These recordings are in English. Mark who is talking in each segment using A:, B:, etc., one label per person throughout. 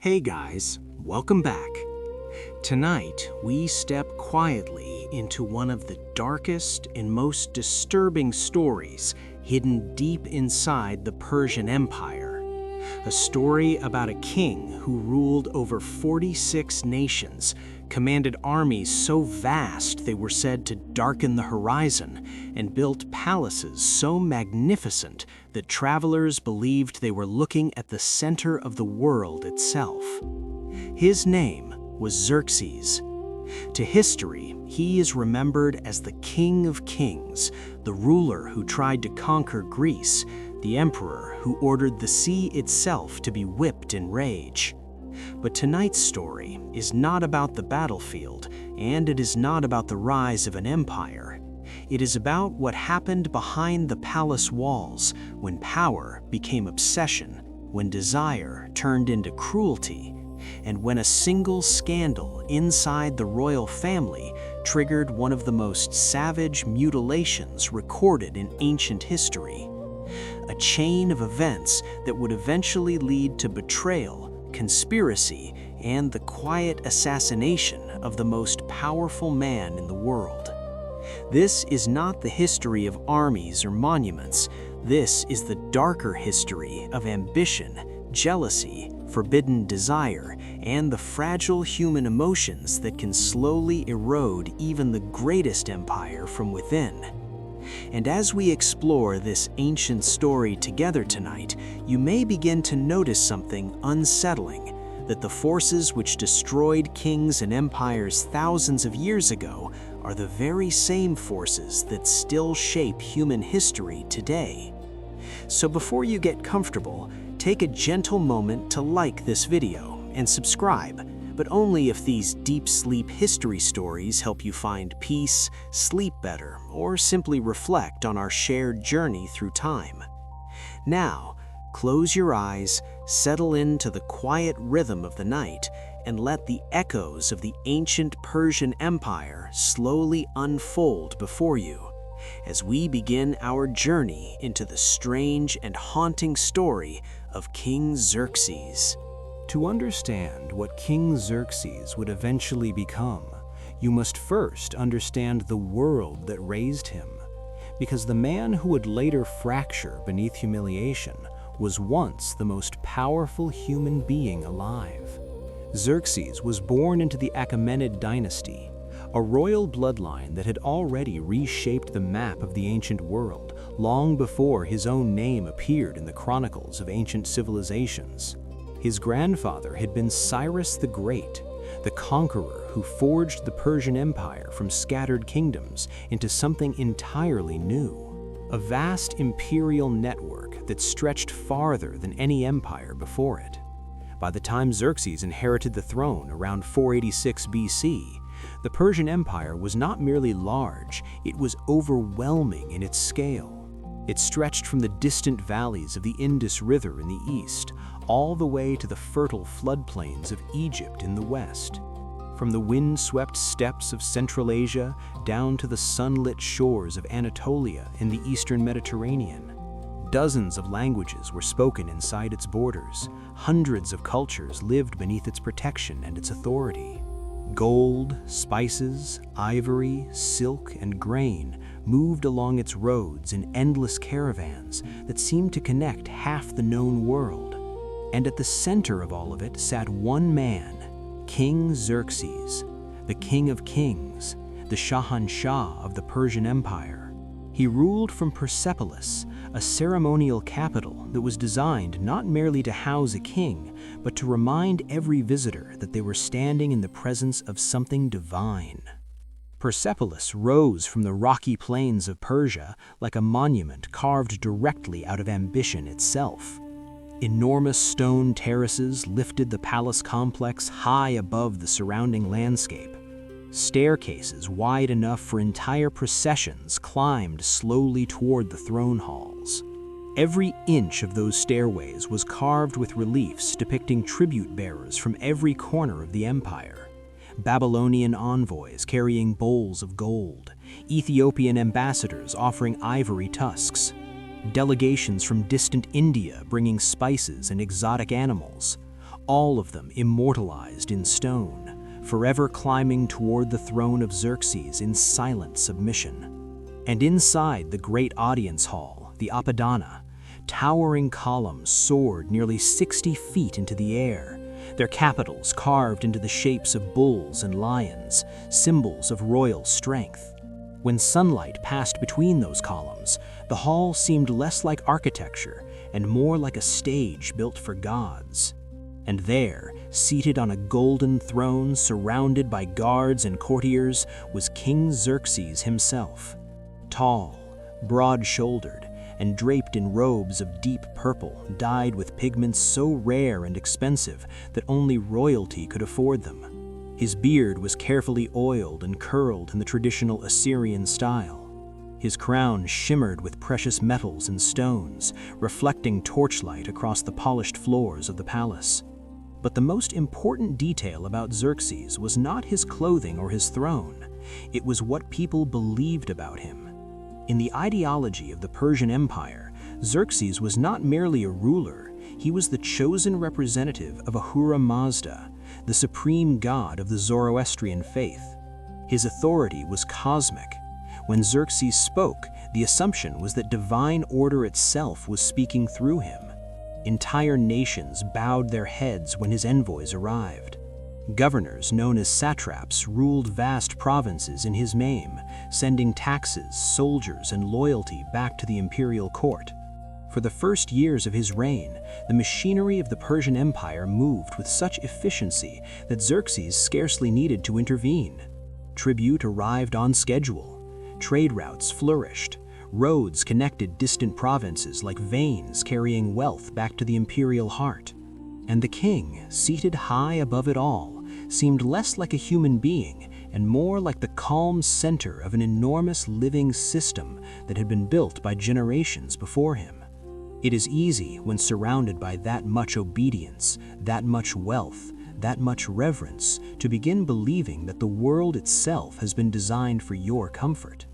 A: Hey guys, welcome back. Tonight, we step quietly into one of the darkest and most disturbing stories hidden deep inside the Persian Empire. A story about a king who ruled over 46 nations, commanded armies so vast they were said to darken the horizon, and built palaces so magnificent that travelers believed they were looking at the center of the world itself. His name was Xerxes. To history, he is remembered as the King of Kings, the ruler who tried to conquer Greece, the emperor who ordered the sea itself to be whipped in rage. But tonight's story is not about the battlefield, and it is not about the rise of an empire. It is about what happened behind the palace walls when power became obsession, when desire turned into cruelty, and when a single scandal inside the royal family triggered one of the most savage mutilations recorded in ancient history. A chain of events that would eventually lead to betrayal, conspiracy, and the quiet assassination of the most powerful man in the world. This is not the history of armies or monuments. This is the darker history of ambition, jealousy, forbidden desire, and the fragile human emotions that can slowly erode even the greatest empire from within. And as we explore this ancient story together tonight, you may begin to notice something unsettling, that the forces which destroyed kings and empires thousands of years ago are the very same forces that still shape human history today. So before you get comfortable, take a gentle moment to like this video and subscribe, but only if these deep sleep history stories help you find peace, sleep better, or simply reflect on our shared journey through time. Now, close your eyes, settle into the quiet rhythm of the night, and let the echoes of the ancient Persian Empire slowly unfold before you, as we begin our journey into the strange and haunting story of King Xerxes. To understand what King Xerxes would eventually become, you must first understand the world that raised him, because the man who would later fracture beneath humiliation was once the most powerful human being alive. Xerxes was born into the Achaemenid dynasty, a royal bloodline that had already reshaped the map of the ancient world long before his own name appeared in the chronicles of ancient civilizations. His grandfather had been Cyrus the Great, the conqueror who forged the Persian Empire from scattered kingdoms into something entirely new, a vast imperial network that stretched farther than any empire before it. By the time Xerxes inherited the throne around 486 BC, the Persian Empire was not merely large, it was overwhelming in its scale. It stretched from the distant valleys of the Indus River in the east, all the way to the fertile floodplains of Egypt in the west. From the wind-swept steppes of Central Asia down to the sunlit shores of Anatolia in the eastern Mediterranean. Dozens of languages were spoken inside its borders. Hundreds of cultures lived beneath its protection and its authority. Gold, spices, ivory, silk, and grain moved along its roads in endless caravans that seemed to connect half the known world. And at the center of all of it sat one man, King Xerxes, the King of Kings, the Shahanshah of the Persian Empire. He ruled from Persepolis, a ceremonial capital that was designed not merely to house a king, but to remind every visitor that they were standing in the presence of something divine. Persepolis rose from the rocky plains of Persia like a monument carved directly out of ambition itself. Enormous stone terraces lifted the palace complex high above the surrounding landscape. Staircases wide enough for entire processions climbed slowly toward the throne halls. Every inch of those stairways was carved with reliefs depicting tribute bearers from every corner of the empire. Babylonian envoys carrying bowls of gold, Ethiopian ambassadors offering ivory tusks, delegations from distant India bringing spices and exotic animals, all of them immortalized in stone, forever climbing toward the throne of Xerxes in silent submission. And inside the great audience hall, the Apadana, towering columns soared nearly 60 feet into the air, their capitals carved into the shapes of bulls and lions, symbols of royal strength. When sunlight passed between those columns, the hall seemed less like architecture and more like a stage built for gods. And there, seated on a golden throne surrounded by guards and courtiers, was King Xerxes himself. Tall, broad-shouldered, and draped in robes of deep purple dyed with pigments so rare and expensive that only royalty could afford them. His beard was carefully oiled and curled in the traditional Assyrian style. His crown shimmered with precious metals and stones, reflecting torchlight across the polished floors of the palace. But the most important detail about Xerxes was not his clothing or his throne. It was what people believed about him. In the ideology of the Persian Empire, Xerxes was not merely a ruler, he was the chosen representative of Ahura Mazda, the supreme god of the Zoroastrian faith. His authority was cosmic. When Xerxes spoke, the assumption was that divine order itself was speaking through him. Entire nations bowed their heads when his envoys arrived. Governors known as satraps ruled vast provinces in his name, sending taxes, soldiers, and loyalty back to the imperial court. For the first years of his reign, the machinery of the Persian Empire moved with such efficiency that Xerxes scarcely needed to intervene. Tribute arrived on schedule. Trade routes flourished. Roads connected distant provinces like veins carrying wealth back to the imperial heart. And the king, seated high above it all, seemed less like a human being and more like the calm center of an enormous living system that had been built by generations before him. It is easy when surrounded by that much obedience, that much wealth, that much reverence, to begin believing that the world itself has been designed for your comfort.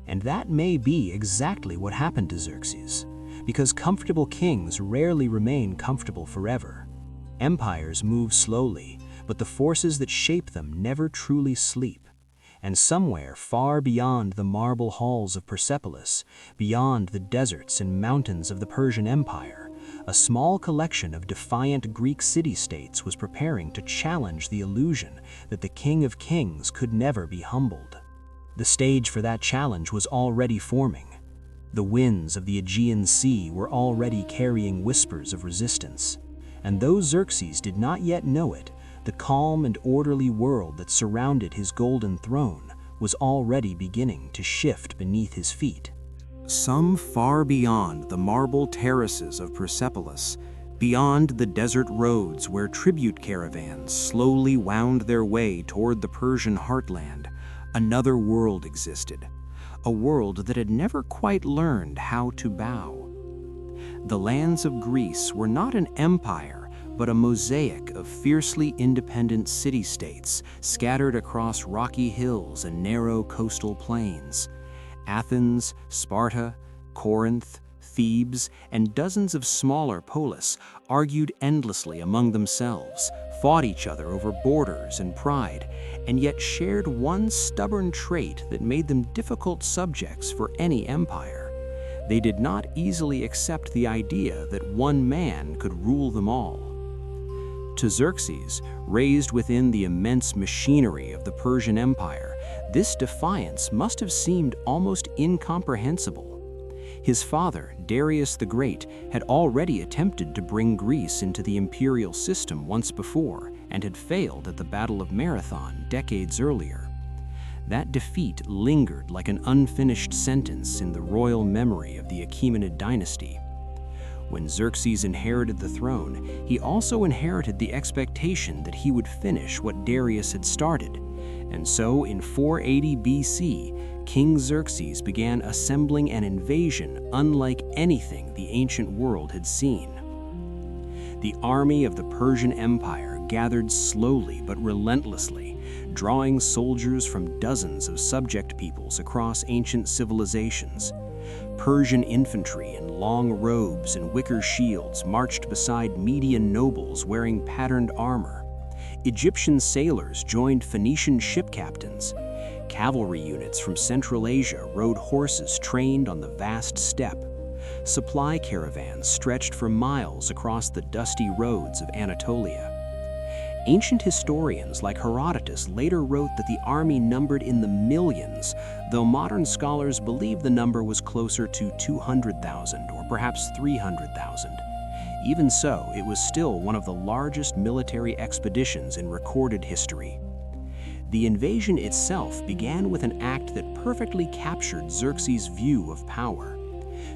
A: And that may be exactly what happened to Xerxes, because comfortable kings rarely remain comfortable forever. Empires move slowly, but the forces that shape them never truly sleep. And somewhere far beyond the marble halls of Persepolis, beyond the deserts and mountains of the Persian Empire, a small collection of defiant Greek city-states was preparing to challenge the illusion that the King of Kings could never be humbled. The stage for that challenge was already forming. The winds of the Aegean Sea were already carrying whispers of resistance. And though Xerxes did not yet know it, the calm and orderly world that surrounded his golden throne was already beginning to shift beneath his feet. Some far beyond the marble terraces of Persepolis, beyond the desert roads where tribute caravans slowly wound their way toward the Persian heartland, another world existed, a world that had never quite learned how to bow. The lands of Greece were not an empire, but a mosaic of fiercely independent city-states scattered across rocky hills and narrow coastal plains. Athens, Sparta, Corinth, Thebes, and dozens of smaller polis argued endlessly among themselves, fought each other over borders and pride, and yet shared one stubborn trait that made them difficult subjects for any empire. They did not easily accept the idea that one man could rule them all. To Xerxes, raised within the immense machinery of the Persian Empire, this defiance must have seemed almost incomprehensible. His father, Darius the Great, had already attempted to bring Greece into the imperial system once before and had failed at the Battle of Marathon decades earlier. That defeat lingered like an unfinished sentence in the royal memory of the Achaemenid dynasty. When Xerxes inherited the throne, he also inherited the expectation that he would finish what Darius had started. And so in 480 BC, King Xerxes began assembling an invasion unlike anything the ancient world had seen. The army of the Persian Empire gathered slowly but relentlessly, drawing soldiers from dozens of subject peoples across ancient civilizations. Persian infantry in long robes and wicker shields marched beside Median nobles wearing patterned armor. Egyptian sailors joined Phoenician ship captains. Cavalry units from Central Asia rode horses trained on the vast steppe. Supply caravans stretched for miles across the dusty roads of Anatolia. Ancient historians like Herodotus later wrote that the army numbered in the millions, though modern scholars believe the number was closer to 200,000 or perhaps 300,000. Even so, it was still one of the largest military expeditions in recorded history. The invasion itself began with an act that perfectly captured Xerxes' view of power.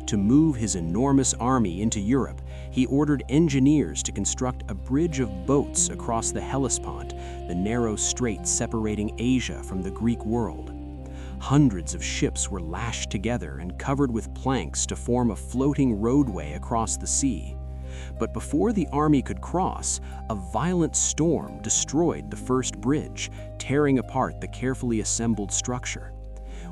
A: To move his enormous army into Europe, he ordered engineers to construct a bridge of boats across the Hellespont, the narrow strait separating Asia from the Greek world. Hundreds of ships were lashed together and covered with planks to form a floating roadway across the sea. But before the army could cross, a violent storm destroyed the first bridge, tearing apart the carefully assembled structure.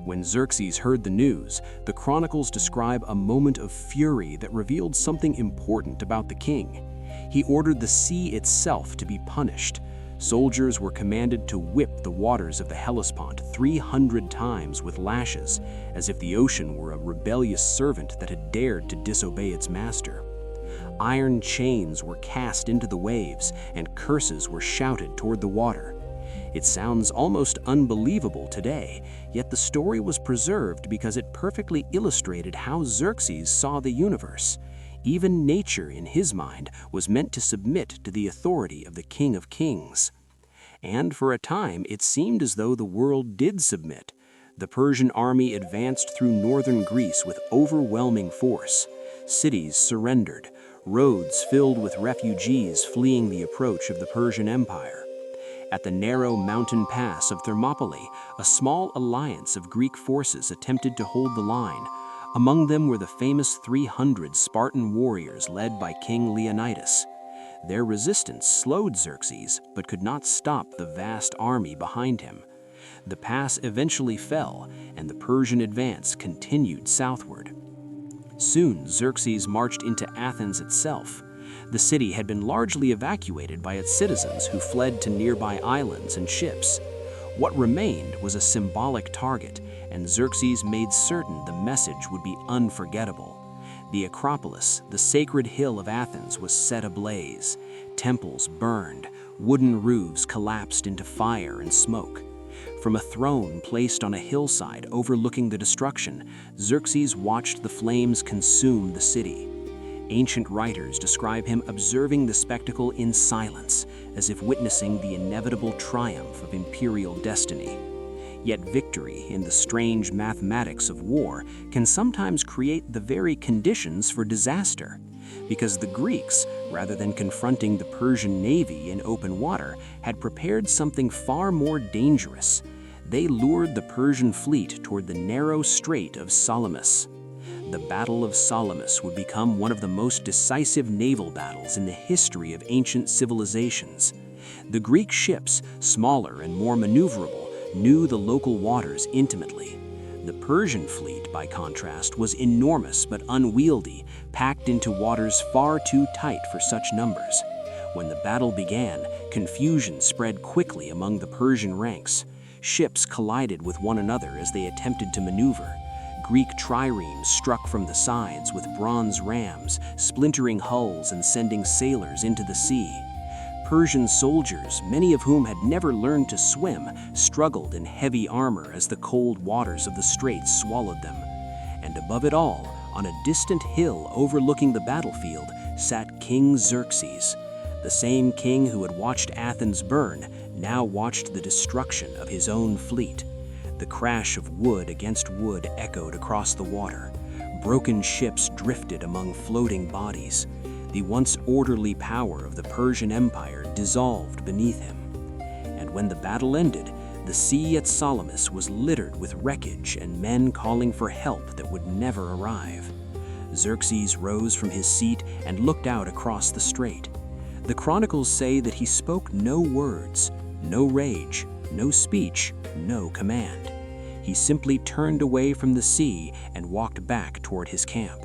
A: When Xerxes heard the news, the chronicles describe a moment of fury that revealed something important about the king. He ordered the sea itself to be punished. Soldiers were commanded to whip the waters of the Hellespont 300 times with lashes, as if the ocean were a rebellious servant that had dared to disobey its master. Iron chains were cast into the waves, and curses were shouted toward the water. It sounds almost unbelievable today, yet the story was preserved because it perfectly illustrated how Xerxes saw the universe. Even nature, in his mind, was meant to submit to the authority of the King of Kings. And for a time, it seemed as though the world did submit. The Persian army advanced through northern Greece with overwhelming force. Cities surrendered, roads filled with refugees fleeing the approach of the Persian Empire. At the narrow mountain pass of Thermopylae, a small alliance of Greek forces attempted to hold the line. Among them were the famous 300 Spartan warriors led by King Leonidas. Their resistance slowed Xerxes, but could not stop the vast army behind him. The pass eventually fell, and the Persian advance continued southward. Soon, Xerxes marched into Athens itself. The city had been largely evacuated by its citizens who fled to nearby islands and ships. What remained was a symbolic target, and Xerxes made certain the message would be unforgettable. The Acropolis, the sacred hill of Athens, was set ablaze. Temples burned, wooden roofs collapsed into fire and smoke. From a throne placed on a hillside overlooking the destruction, Xerxes watched the flames consume the city. Ancient writers describe him observing the spectacle in silence, as if witnessing the inevitable triumph of imperial destiny. Yet victory in the strange mathematics of war can sometimes create the very conditions for disaster, because the Greeks, rather than confronting the Persian navy in open water, had prepared something far more dangerous. They lured the Persian fleet toward the narrow strait of Salamis. The Battle of Salamis would become one of the most decisive naval battles in the history of ancient civilizations. The Greek ships, smaller and more maneuverable, knew the local waters intimately. The Persian fleet, by contrast, was enormous but unwieldy, packed into waters far too tight for such numbers. When the battle began, confusion spread quickly among the Persian ranks. Ships collided with one another as they attempted to maneuver. Greek triremes struck from the sides with bronze rams, splintering hulls and sending sailors into the sea. Persian soldiers, many of whom had never learned to swim, struggled in heavy armor as the cold waters of the straits swallowed them. And above it all, on a distant hill overlooking the battlefield, sat King Xerxes. The same king who had watched Athens burn now watched the destruction of his own fleet. The crash of wood against wood echoed across the water. Broken ships drifted among floating bodies. The once orderly power of the Persian Empire dissolved beneath him. And when the battle ended, the sea at Salamis was littered with wreckage and men calling for help that would never arrive. Xerxes rose from his seat and looked out across the strait. The chronicles say that he spoke no words, no rage, no speech, no command.
B: He simply turned away from the sea and walked back toward his camp.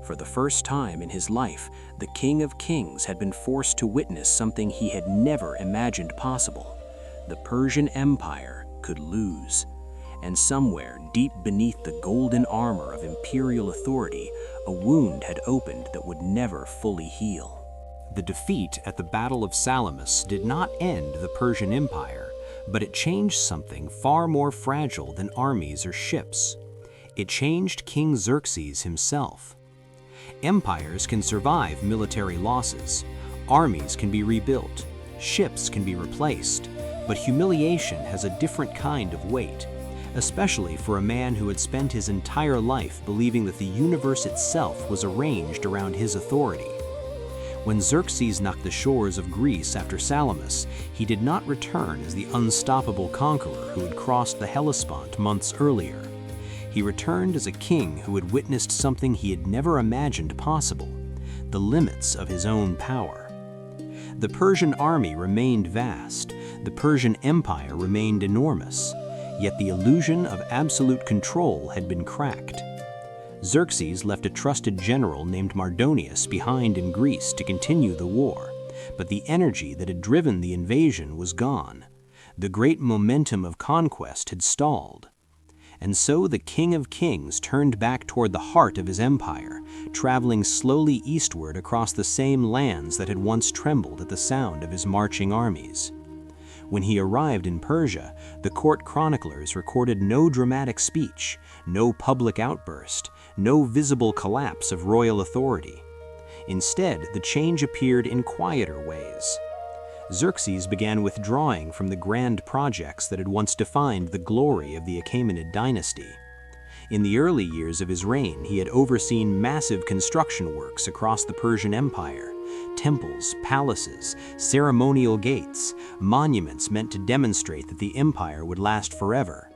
B: For the first time in his life, the King of Kings had been forced to witness something he had never imagined possible. The Persian Empire could lose. And somewhere deep beneath the golden armor of imperial authority, a wound had opened that would never fully heal.
A: The defeat at the Battle of Salamis did not end the Persian Empire, but it changed something far more fragile than armies or ships. It changed King Xerxes himself. Empires can survive military losses, armies can be rebuilt, ships can be replaced, but humiliation has a different kind of weight, especially for a man who had spent his entire life believing that the universe itself was arranged around his authority. When Xerxes knocked the shores of Greece after Salamis, he did not return as the unstoppable conqueror who had crossed the Hellespont months earlier. He returned as a king who had witnessed something he had never imagined possible, the limits of his own power. The Persian army remained vast, the Persian Empire remained enormous, yet the illusion of absolute control had been cracked. Xerxes left a trusted general named Mardonius behind in Greece to continue the war, but the energy that had driven the invasion was gone. The great momentum of conquest had stalled. And so the King of Kings turned back toward the heart of his empire, traveling slowly eastward across the same lands that had once trembled at the sound of his marching armies. When he arrived in Persia, the court chroniclers recorded no dramatic speech, no public outburst, no visible collapse of royal authority. Instead, the change appeared in quieter ways. Xerxes began withdrawing from the grand projects that had once defined the glory of the Achaemenid dynasty. In the early years of his reign, he had overseen massive construction works across the Persian Empire. Temples, palaces, ceremonial gates, monuments meant to demonstrate that the empire would last forever.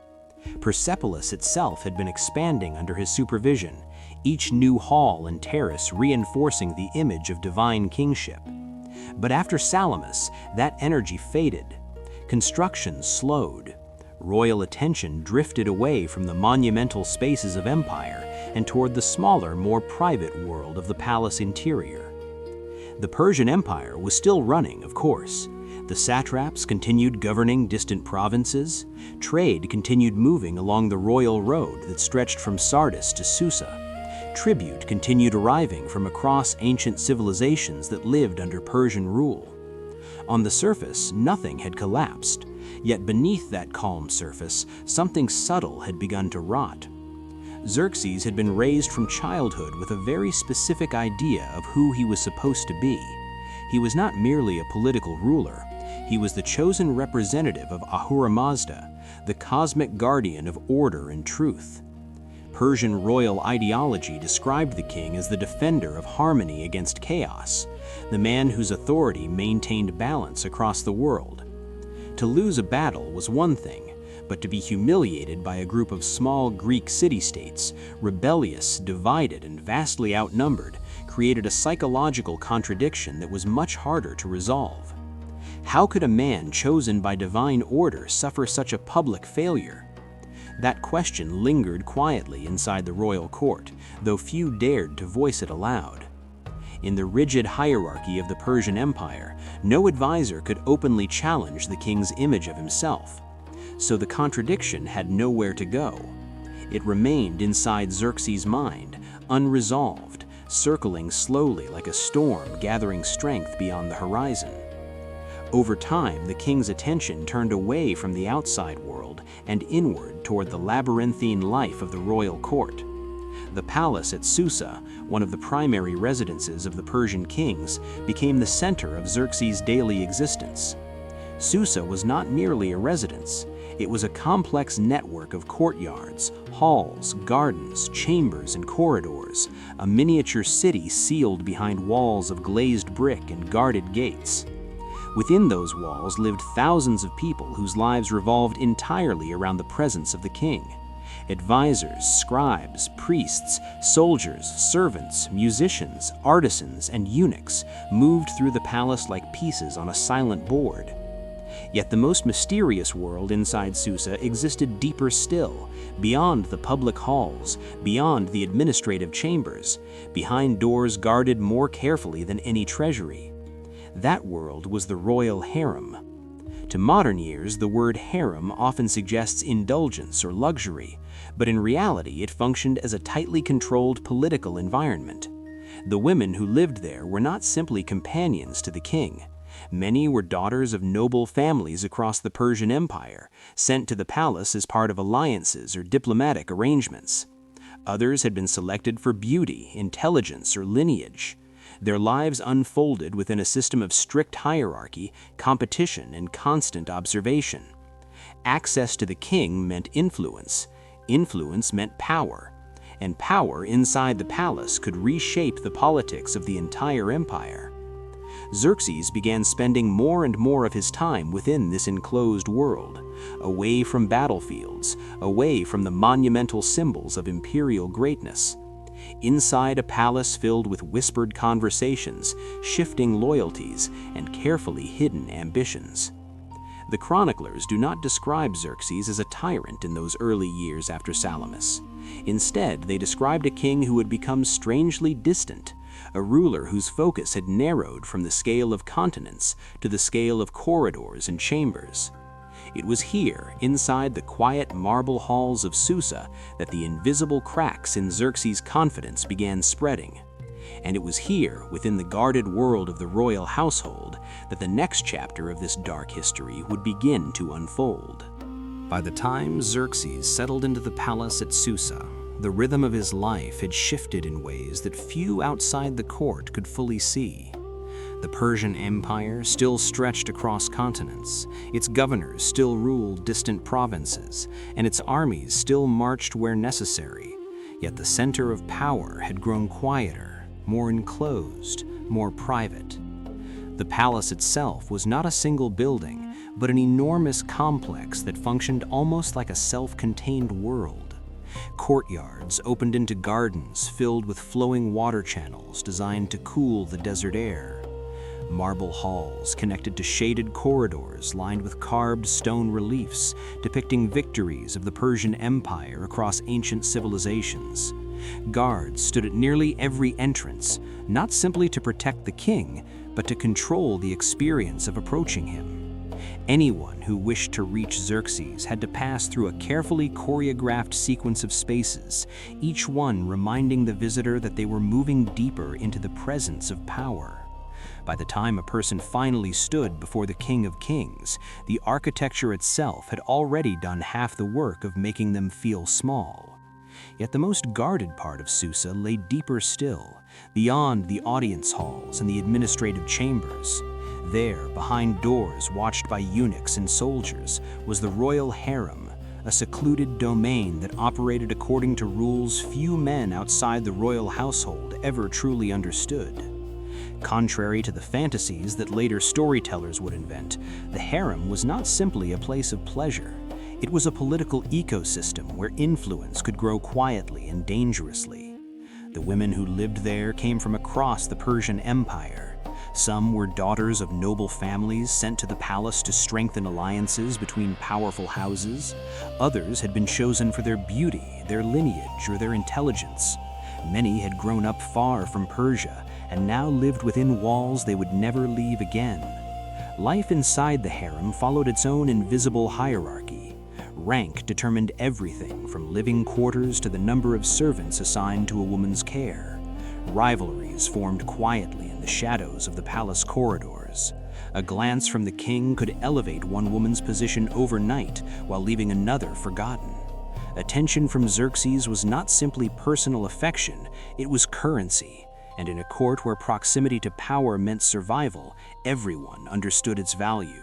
A: Persepolis itself had been expanding under his supervision, each new hall and terrace reinforcing the image of divine kingship. But after Salamis, that energy faded. Construction slowed. Royal attention drifted away from the monumental spaces of empire and toward the smaller, more private world of the palace interior. The Persian Empire was still running, of course. The satraps continued governing distant provinces. Trade continued moving along the royal road that stretched from Sardis to Susa. Tribute continued arriving from across ancient civilizations that lived under Persian rule. On the surface, nothing had collapsed, yet beneath that calm surface, something subtle had begun to rot. Xerxes had been raised from childhood with a very specific idea of who he was supposed to be. He was not merely a political ruler. He was the chosen representative of Ahura Mazda, the cosmic guardian of order and truth. Persian royal ideology described the king as the defender of harmony against chaos, the man whose authority maintained balance across the world. To lose a battle was one thing, but to be humiliated by a group of small Greek city-states, rebellious, divided, and vastly outnumbered, created a psychological contradiction that was much harder to resolve. How could a man chosen by divine order suffer such a public failure? That question lingered quietly inside the royal court, though few dared to voice it aloud. In the rigid hierarchy of the Persian Empire, no advisor could openly challenge the king's image of himself. So the contradiction had nowhere to go. It remained inside Xerxes' mind, unresolved, circling slowly like a storm gathering strength beyond the horizon. Over time, the king's attention turned away from the outside world and inward toward the labyrinthine life of the royal court. The palace at Susa, one of the primary residences of the Persian kings, became the center of Xerxes' daily existence. Susa was not merely a residence. It was a complex network of courtyards, halls, gardens, chambers, and corridors, a miniature city sealed behind walls of glazed brick and guarded gates. Within those walls lived thousands of people whose lives revolved entirely around the presence of the king. Advisors, scribes, priests, soldiers, servants, musicians, artisans, and eunuchs moved through the palace like pieces on a silent board.
B: Yet the most mysterious world inside Susa existed deeper still, beyond the public halls, beyond the administrative chambers, behind doors guarded more carefully than any treasury. That world was the royal harem. To modern ears, the word harem often suggests indulgence or luxury, but in reality it functioned as a tightly controlled political environment. The women who lived there were not simply companions to the king. Many were daughters of noble families across the Persian Empire, sent to the palace as part of alliances or diplomatic arrangements. Others had been selected for beauty, intelligence, or lineage. Their lives unfolded within a system of strict hierarchy, competition, and constant observation. Access to the king meant influence. Influence meant power. And power inside the palace could reshape the politics of the entire empire. Xerxes began spending more and more of his time within this enclosed world, away from battlefields, away from the monumental symbols of imperial greatness. Inside a palace filled with whispered conversations, shifting loyalties, and carefully hidden ambitions. The chroniclers do not describe Xerxes as a tyrant in those early years after Salamis. Instead, they described a king who had become strangely distant, a ruler whose focus had narrowed from the scale of continents to the scale of corridors and chambers. It was here, inside the quiet marble halls of Susa, that the invisible cracks in Xerxes' confidence began spreading. And it was here, within the guarded world of the royal household, that the next chapter of this dark history would begin to unfold.
A: By the time Xerxes settled into the palace at Susa, the rhythm of his life had shifted in ways that few outside the court could fully see. The Persian Empire still stretched across continents, its governors still ruled distant provinces, and its armies still marched where necessary. Yet the center of power had grown quieter, more enclosed, more private. The palace itself was not a single building, but an enormous complex that functioned almost like a self-contained world. Courtyards opened into gardens filled with flowing water channels designed to cool the desert air. Marble halls connected to shaded corridors lined with carved stone reliefs depicting victories of the Persian Empire across ancient civilizations. Guards stood at nearly every entrance, not simply to protect the king, but to control the experience of approaching him. Anyone who wished to reach Xerxes had to pass through a carefully choreographed sequence of spaces, each one reminding the visitor that they were moving deeper into the presence of power. By the time a person finally stood before the King of Kings, the architecture itself had already done half the work of making them feel small. Yet the most guarded part of Susa lay deeper still, beyond the audience halls and the administrative chambers. There, behind doors watched by eunuchs and soldiers, was the royal harem, a secluded domain that operated according to rules few men outside the royal household ever truly understood. Contrary to the fantasies that later storytellers would invent, the harem was not simply a place of pleasure. It was a political ecosystem where influence could grow quietly and dangerously. The women who lived there came from across the Persian Empire. Some were daughters of noble families sent to the palace to strengthen alliances between powerful houses. Others had been chosen for their beauty, their lineage, or their intelligence. Many had grown up far from Persia and now lived within walls they would never leave again. Life inside the harem followed its own invisible hierarchy. Rank determined everything from living quarters to the number of servants assigned to a woman's care. Rivalries formed quietly in the shadows of the palace corridors. A glance from the king could elevate one woman's position overnight while leaving another forgotten. Attention from Xerxes was not simply personal affection, it was currency. And in a court where proximity to power meant survival, everyone understood its value.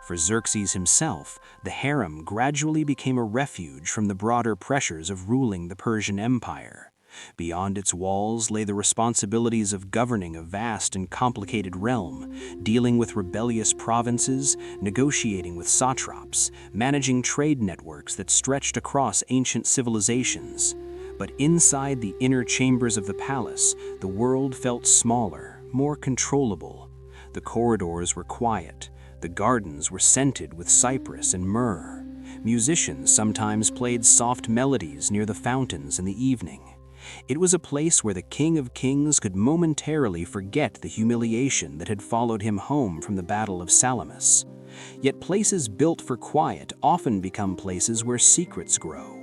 A: For Xerxes himself, the harem gradually became a refuge from the broader pressures of ruling the Persian Empire. Beyond its walls lay the responsibilities of governing a vast and complicated realm, dealing with rebellious provinces, negotiating with satraps, managing trade networks that stretched across ancient civilizations. But inside the inner chambers of the palace, the world felt smaller, more controllable. The corridors were quiet, the
B: The gardens were scented with cypress and myrrh. Musicians sometimes played soft melodies near the fountains in the evening. It was a place where the King of Kings could momentarily forget the humiliation that had followed him home from the Battle of Salamis. Yet places built for quiet often become places where secrets grow.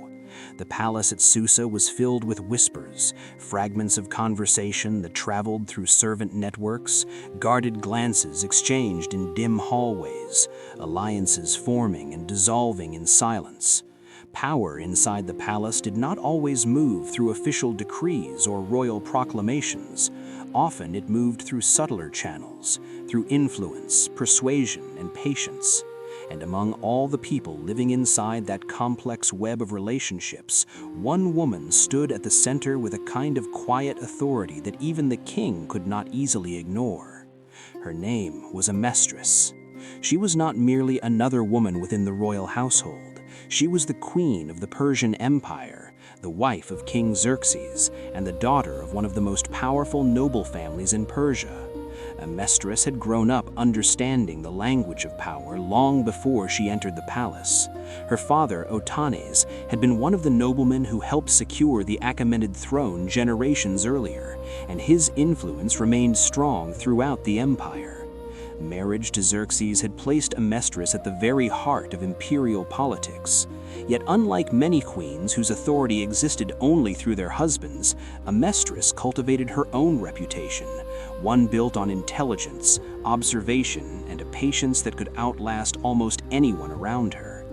B: The palace at Susa was filled with whispers, fragments of conversation that traveled through servant networks, guarded glances exchanged in dim hallways, alliances forming and dissolving in silence. Power inside the palace did not always move through official decrees or royal proclamations. Often it moved through subtler channels, through influence, persuasion, and patience. And among all the people living inside that complex web of relationships, one woman stood at the center with a kind of quiet authority that even the king could not easily ignore. Her name was Amestris. She was not merely another woman within the royal household. She was the queen of the Persian Empire, the wife of King Xerxes, and the daughter of one of the most powerful noble families in Persia. Amestris had grown up understanding the language of power long before she entered the palace. Her father, Otanes, had been one of the noblemen who helped secure the Achaemenid throne generations earlier, and his influence remained strong throughout the empire. Marriage to Xerxes had placed Amestris at the very heart of imperial politics. Yet unlike many queens whose authority existed only through their husbands, Amestris cultivated her own reputation, one built on intelligence, observation, and a patience that could outlast almost anyone around her.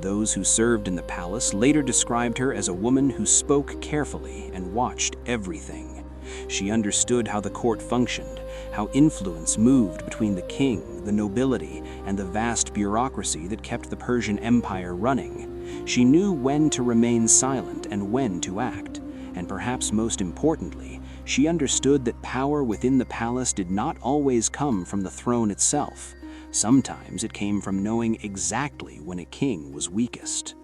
B: Those who served in the palace later described her as a woman who spoke carefully and watched everything. She understood how the court functioned, how influence moved between the king, the nobility, and the vast bureaucracy that kept the Persian Empire running. She knew when to remain silent and when to act, and perhaps most importantly, she understood that power within the palace did not always come from the throne itself. Sometimes it came from knowing exactly when a king was weakest.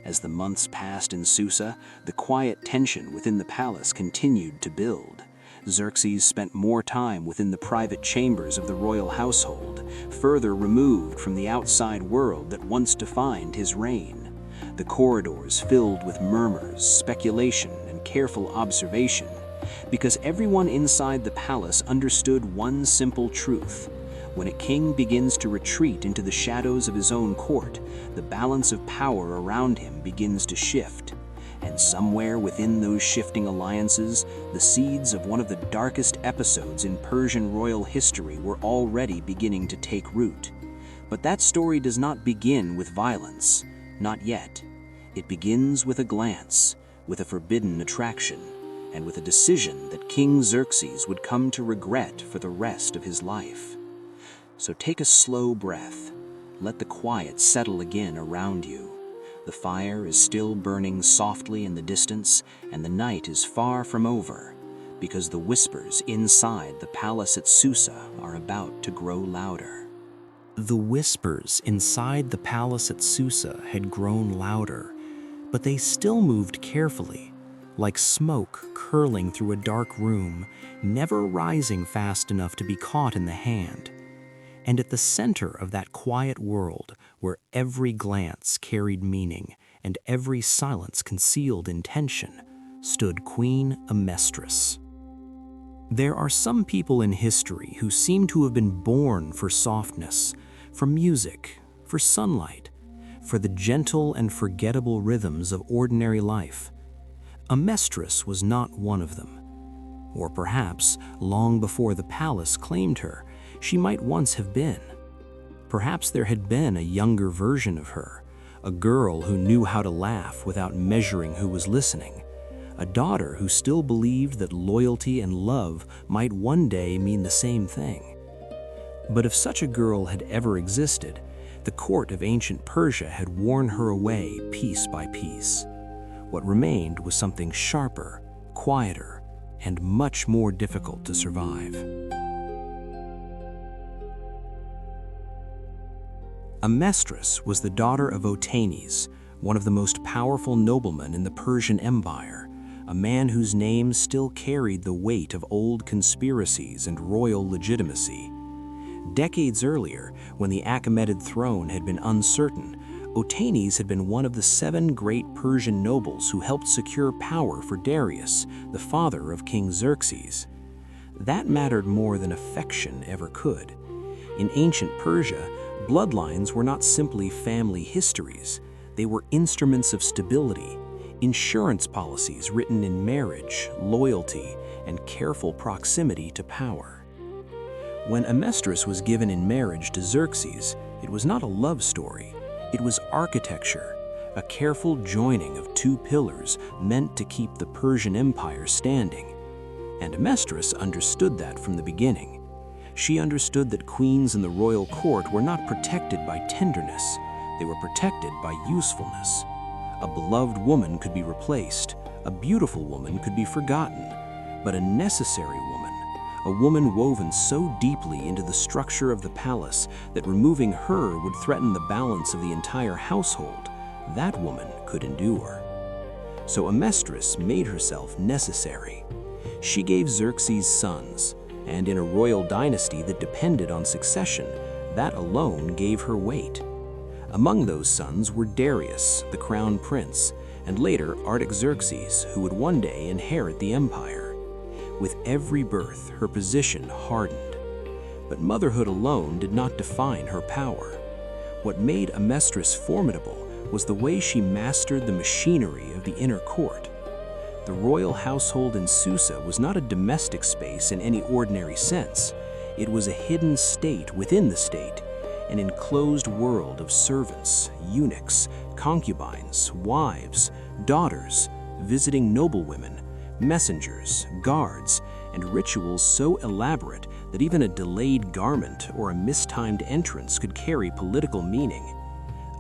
B: As the months passed in Susa, the quiet tension within the palace continued to build. Xerxes spent more time within the private chambers of the royal household, further removed from the outside world that once defined his reign. The corridors filled with murmurs, speculation, and careful observation, because everyone inside the palace understood one simple truth. When a king begins to retreat into the shadows of his own court, the balance of power around him begins to shift. And somewhere within those shifting alliances, the seeds of one of the darkest episodes in Persian royal history were already beginning to take root. But that story does not begin with violence, not yet. It begins with a glance, with a forbidden attraction, and with a decision that King Xerxes would come to regret for the rest of his life. So take a slow breath. Let the quiet settle again around you. The fire is still burning softly in the distance, and the night is far from over, because the whispers inside the palace at Susa are about to grow louder.
A: The whispers inside the palace at Susa had grown louder, but they still moved carefully, like smoke curling through a dark room, never rising fast enough to be caught in the hand. And at the center of that quiet world, where every glance carried meaning and every silence concealed intention, stood Queen Amestris. There are some people in history who seem to have been born for softness, for music, for sunlight, for the gentle and forgettable rhythms of ordinary life. Amestris was not one of them. Or perhaps, long before the palace claimed her, she might once have been. Perhaps there had been a younger version of her, a girl who knew how to laugh without measuring who was listening, a daughter who still believed that loyalty and love might one day mean the same thing. But if such a girl had ever existed, the court of ancient Persia had worn her away piece by piece. What remained was something sharper, quieter, and much more difficult to survive. Amestris was the daughter of Otanes, one of the most powerful noblemen in the Persian Empire, a man whose name still carried the weight of old conspiracies and royal legitimacy.
B: Decades earlier, when the Achaemenid throne had been uncertain, Otanes had been one of the 7 great Persian nobles who helped secure power for Darius, the father of King Xerxes. That mattered more than affection ever could. In ancient Persia, bloodlines were not simply family histories. They were instruments of stability, insurance policies written in marriage, loyalty, and careful proximity to power. When Amestris was given in marriage to Xerxes, it was not a love story. It was architecture, a careful joining of 2 pillars meant to keep the Persian Empire standing. And Amestris understood that from the beginning. She understood that queens in the royal court were not protected by tenderness. They were protected by usefulness. A beloved woman could be replaced, a beautiful woman could be forgotten, but a necessary woman, a woman woven so deeply into the structure of the palace that removing her would threaten the balance of the entire household, that woman could endure. So Amestris made herself necessary. She gave Xerxes sons, and in a royal dynasty that depended on succession, that alone gave her weight. Among those sons were Darius, the crown prince, and later Artaxerxes, who would one day inherit the empire. With every birth, her position hardened. But motherhood alone did not define her power. What made Amestris formidable was the way she mastered the machinery of the inner court. The royal household in Susa was not a domestic space in any ordinary sense. It was a hidden state within the state, an enclosed world of servants, eunuchs, concubines, wives, daughters, visiting noblewomen, messengers, guards, and rituals so elaborate that even a delayed garment or a mistimed entrance could carry political meaning.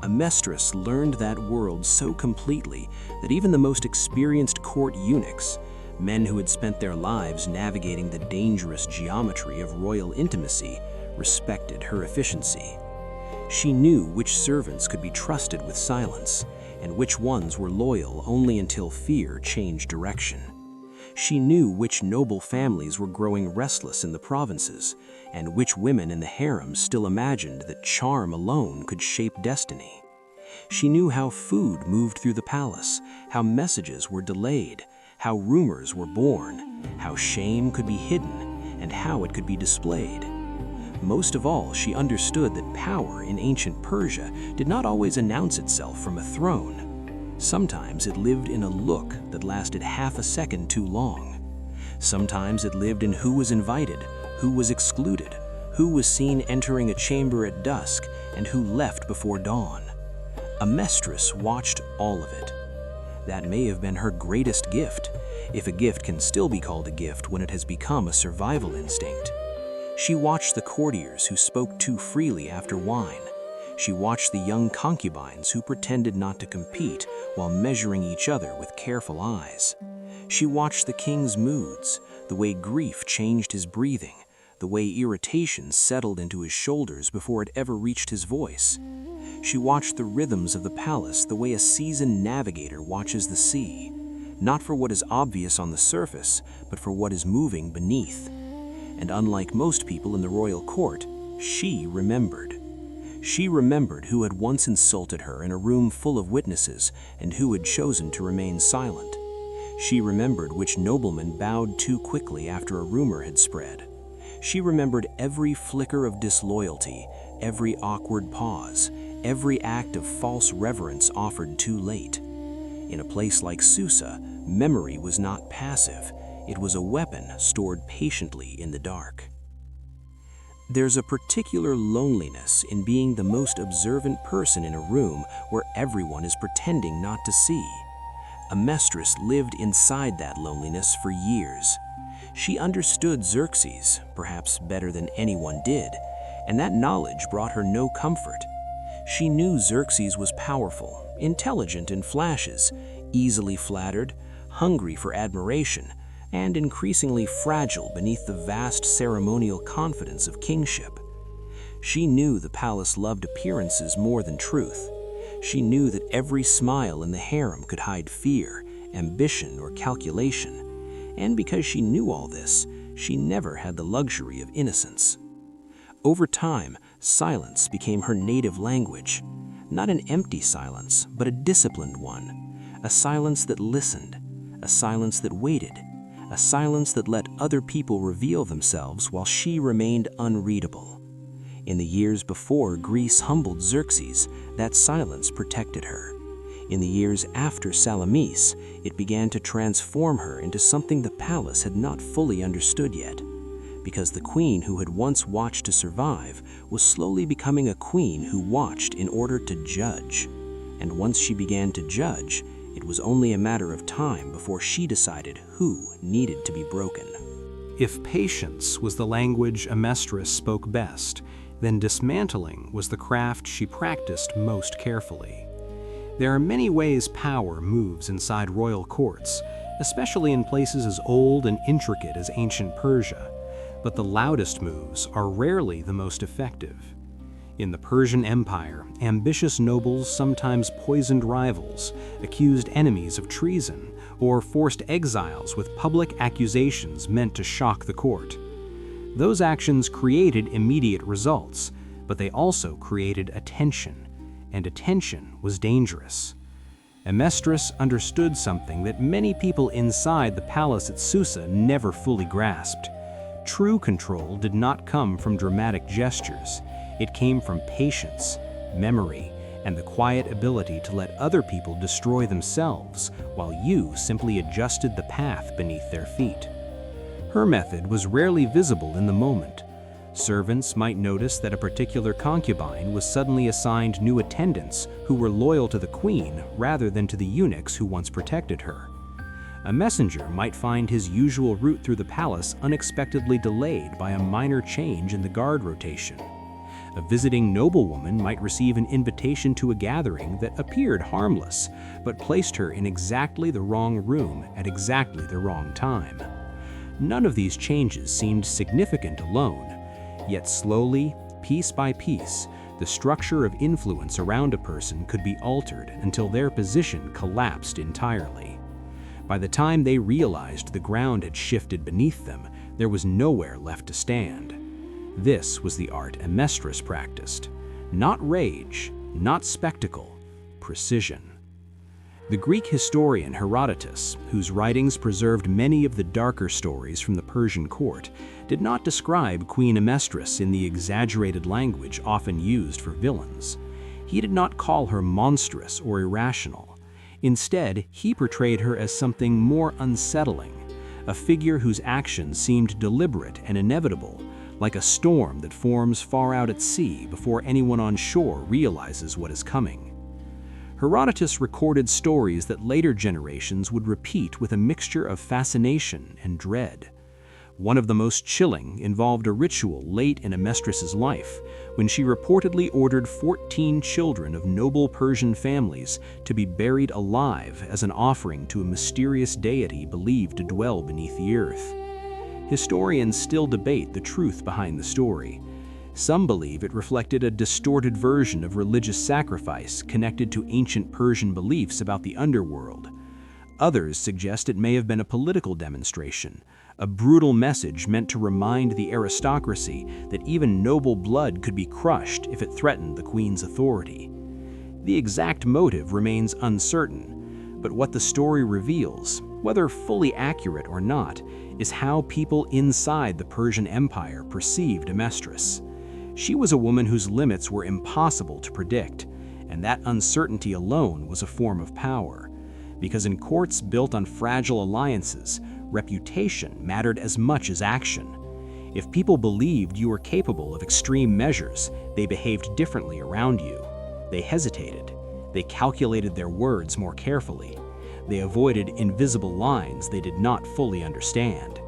B: Amestris learned that world so completely that even the most experienced court eunuchs, men who had spent their lives navigating the dangerous geometry of royal intimacy, respected her efficiency. She knew which servants could be trusted with silence, and which ones were loyal only until fear changed direction. She knew which noble families were growing restless in the provinces, and which women in the harem still imagined that charm alone could shape destiny. She knew how food moved through the palace, how messages were delayed, how rumors were born, how shame could be hidden, and how it could be displayed. Most of all, she understood that power in ancient Persia did not always announce itself from a throne. Sometimes it lived in a look that lasted half a second too long. Sometimes it lived in who was invited, who was excluded, who was seen entering a chamber at dusk, and who left before dawn. Amestris watched all of it. That may have been her greatest gift, if a gift can still be called a gift when it has become a survival instinct. She watched the courtiers who spoke too freely after wine. She watched the young concubines who pretended not to compete while measuring each other with careful eyes. She watched the king's moods, the way grief changed his breathing, the way irritation settled into his shoulders before it ever reached his voice. She watched the rhythms of the palace the way a seasoned navigator watches the sea, not for what is obvious on the surface, but for what is moving beneath. And unlike most people in the royal court, she remembered. She remembered who had once insulted her in a room full of witnesses and who had chosen to remain silent. She remembered which nobleman bowed too quickly after a rumor had spread. She remembered every flicker of disloyalty, every awkward pause, every act of false reverence offered too late. In a place like Susa, memory was not passive. It was a weapon stored patiently in the dark. There's a particular loneliness in being the most observant person in a room where everyone is pretending not to see. Amestris lived inside that loneliness for years. She understood Xerxes, perhaps better than anyone did, and that knowledge brought her no comfort. She knew Xerxes was powerful, intelligent in flashes, easily flattered, hungry for admiration, and increasingly fragile beneath the vast ceremonial confidence of kingship. She knew the palace loved appearances more than truth. She knew that every smile in the harem could hide fear, ambition, or calculation. And because she knew all this, she never had the luxury of innocence. Over time, silence became her native language. Not an empty silence, but a disciplined one. A silence that listened, a silence that waited, a silence that let other people reveal themselves while she remained unreadable. In the years before Greece humbled Xerxes, that silence protected her. In the years after Salamis, it began to transform her into something the palace had not fully understood yet. Because the queen who had once watched to survive was slowly becoming a queen who watched in order to judge. And once she began to judge, it was only a matter of time before she decided who needed to be broken.
A: If patience was the language Amestris spoke best, then dismantling was the craft she practiced most carefully. There are many ways power moves inside royal courts, especially in places as old and intricate as ancient Persia, but the loudest moves are rarely the most effective. In the Persian Empire, ambitious nobles sometimes poisoned rivals, accused enemies of treason, or forced exiles with public accusations meant to shock the court. Those actions created immediate results, but they also created attention, and attention was dangerous. Amestris understood something that many people inside the palace at Susa never fully grasped. True control did not come from dramatic gestures. It came from patience, memory, and the quiet ability to let other people destroy themselves while you simply adjusted the path beneath their feet. Her method was rarely visible in the moment. Servants might notice that a particular concubine was suddenly assigned new attendants who were loyal to the queen rather than to the eunuchs who once protected her. A messenger might find his usual route through the palace unexpectedly delayed by a minor change in the guard rotation. A visiting noblewoman might receive an invitation to a gathering that appeared harmless, but placed her in exactly the wrong room at exactly the wrong time. None of these changes seemed significant alone, yet slowly, piece by piece, the structure of influence around a person could be altered until their position collapsed entirely. By the time they realized the ground had shifted beneath them, there was nowhere left to stand. This was the art Amestris practiced. Not rage, not spectacle, precision. The Greek historian Herodotus, whose writings preserved many of the darker stories from the Persian court, did not describe Queen Amestris in the exaggerated language often used for villains. He did not call her monstrous or irrational. Instead, he portrayed her as something more unsettling, a figure whose actions seemed deliberate and inevitable, like a storm that forms far out at sea before anyone on shore realizes what is coming. Herodotus recorded stories that later generations would repeat with a mixture of fascination and dread. One of the most chilling involved a ritual late in Amestris's life, when she reportedly ordered 14 children of noble Persian families to be buried alive as an offering to a mysterious deity believed to dwell beneath the earth. Historians still debate the truth behind the story. Some believe it reflected a distorted version of religious sacrifice connected to ancient Persian beliefs about the underworld. Others suggest it may have been a political demonstration, a brutal message meant to remind the aristocracy that even noble blood could be crushed if it threatened the queen's authority. The exact motive remains uncertain, but what the story reveals, whether fully accurate or not, is how people inside the Persian Empire perceived Amestris. She was a woman whose limits were impossible to predict, and that uncertainty alone was a form of power. Because in courts built on fragile alliances, reputation mattered as much as action. If people believed you were capable of extreme measures, they behaved differently around you. They hesitated. They calculated their words more carefully. They avoided invisible lines they did not fully understand.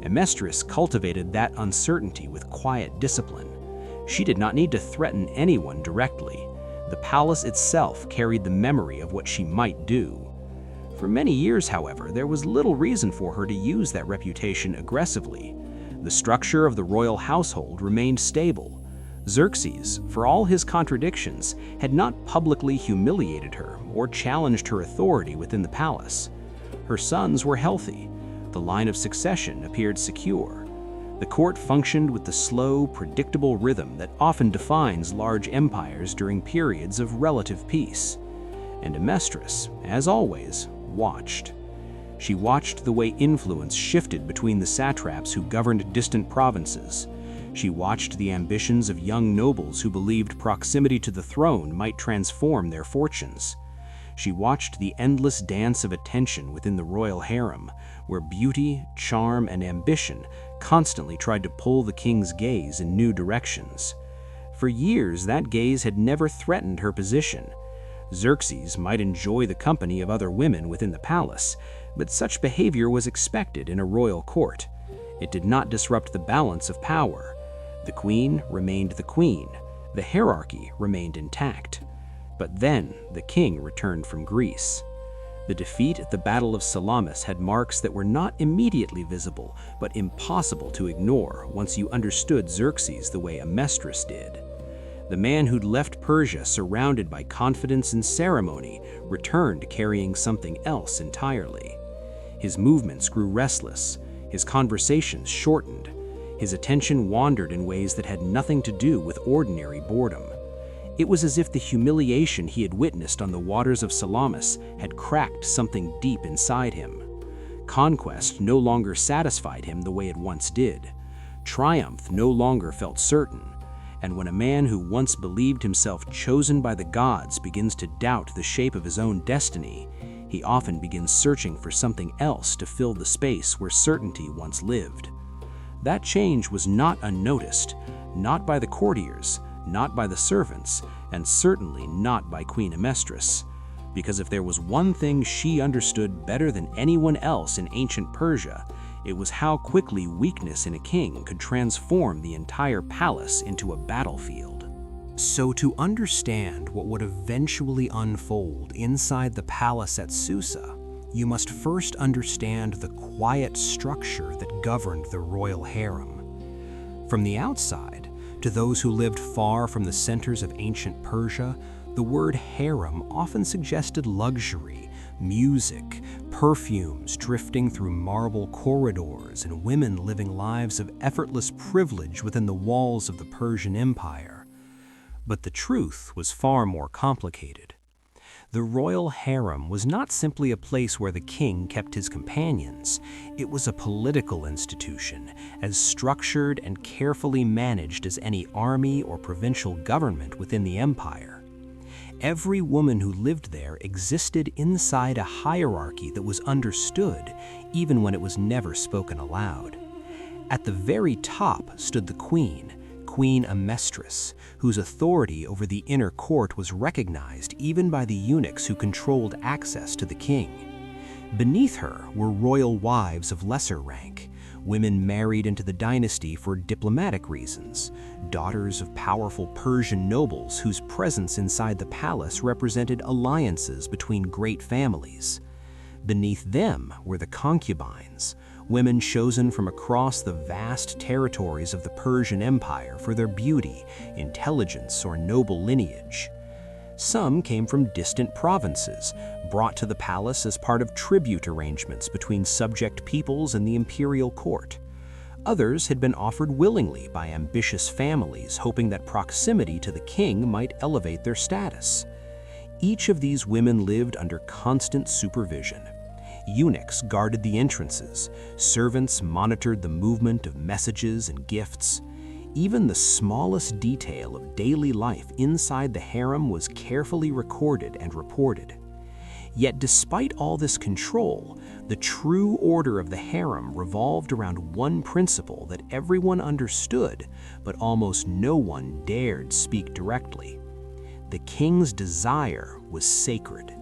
A: Amestris cultivated that uncertainty with quiet discipline. She did not need to threaten anyone directly. The palace itself carried the memory of what she might do. For many years, however, there was little reason for her to use that reputation aggressively. The structure of the royal household remained stable. Xerxes, for all his contradictions, had not publicly humiliated her or challenged her authority within the palace. Her sons were healthy. The line of succession appeared secure.
B: The court functioned with the slow, predictable rhythm that often defines large empires during periods of relative peace. And Amestris, as always, watched. She watched the way influence shifted between the satraps who governed distant provinces. She watched the ambitions of young nobles who believed proximity to the throne might transform their fortunes. She watched the endless dance of attention within the royal harem, where beauty, charm, and ambition constantly tried to pull the king's gaze in new directions. For years, that gaze had never threatened her position. Xerxes might enjoy the company of other women within the palace, but such behavior was expected in a royal court. It did not disrupt the balance of power. The queen remained the queen. The hierarchy remained intact. But then the king returned from Greece. The defeat at the Battle of Salamis had marks that were not immediately visible, but impossible to ignore once you understood Xerxes the way Amestris did. The man who'd left Persia surrounded by confidence and ceremony returned carrying something else entirely. His movements grew restless, his conversations shortened, his attention wandered in ways that had nothing to do with ordinary boredom. It was as if the humiliation he had witnessed on the waters of Salamis had cracked something deep inside him. Conquest no longer satisfied him the way it once did. Triumph no longer felt certain. And when a man who once believed himself chosen by the gods begins to doubt the shape of his own destiny, he often begins searching for something else to fill the space where certainty once lived. That change was not unnoticed, not by the courtiers, not by the servants, and certainly not by Queen Amestris. Because if there was one thing she understood better than anyone else in ancient Persia, it was how quickly weakness in a king could transform the entire palace into a battlefield. So to understand what would eventually unfold inside the palace at Susa, you must first understand the quiet structure that governed the royal harem. From the outside, to those who lived far from the centers of ancient Persia, the word harem often suggested luxury, music, perfumes drifting through marble corridors, and women living lives of effortless privilege within the walls of the Persian Empire. But the truth was far more complicated. The royal harem was not simply a place where the king kept his companions. It was a political institution, as structured and carefully managed as any army or provincial government within the empire. Every woman who lived there existed inside a hierarchy that was understood, even when it was never spoken aloud. At the very top stood the queen, Queen Amestris, whose authority over the inner court was recognized even by the eunuchs who controlled access to the king. Beneath her were royal wives of lesser rank, women married into the dynasty for diplomatic reasons, daughters of powerful Persian nobles whose presence inside the palace represented alliances between great families. Beneath them were the concubines, women chosen from across the vast territories of the Persian Empire for their beauty, intelligence, or noble lineage. Some came from distant provinces, brought to the palace as part of tribute arrangements between subject peoples and the imperial court. Others had been offered willingly by ambitious families, hoping that proximity to the king might elevate their status. Each of these women lived under constant supervision. Eunuchs guarded the entrances, servants monitored the movement of messages and gifts. Even the smallest detail of daily life inside the harem was carefully recorded and reported. Yet despite all this control, the true order of the harem revolved around one principle that everyone understood, but almost no one dared speak directly. The king's desire was sacred.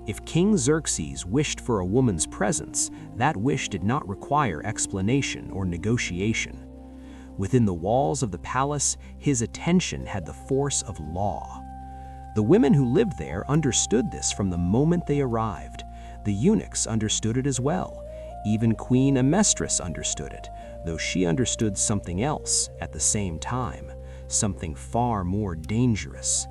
B: If King Xerxes wished for a woman's presence, that wish did not require explanation or negotiation. Within the walls of the palace, his attention had the force of law. The women who lived there understood this from the moment they arrived. The eunuchs understood it as well. Even Queen Amestris understood it, though she understood something else at the same time, something far more dangerous.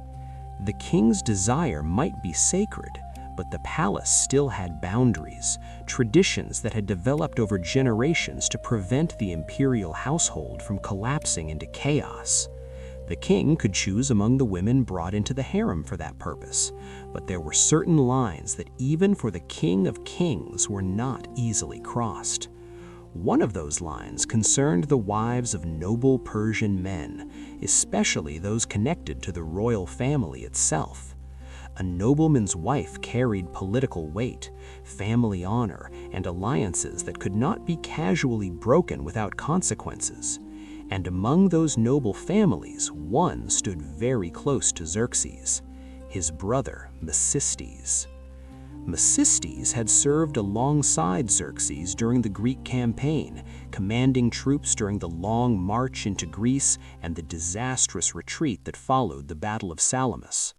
B: The king's desire might be sacred, But the palace still had boundaries, traditions that had developed over generations to prevent the imperial household from collapsing into chaos. The king could choose among the women brought into the harem for that purpose, but there were certain lines that even for the King of Kings were not easily crossed. One of those lines concerned the wives of noble Persian men, especially those connected to the royal family itself. A nobleman's wife carried political weight, family honor, and alliances that could not be casually broken without consequences. And among those noble families, one stood very close to Xerxes, his brother Mecisteus. Mecisteus had served alongside Xerxes during the Greek campaign, commanding troops during the long march into Greece and the disastrous retreat that followed the Battle of Salamis.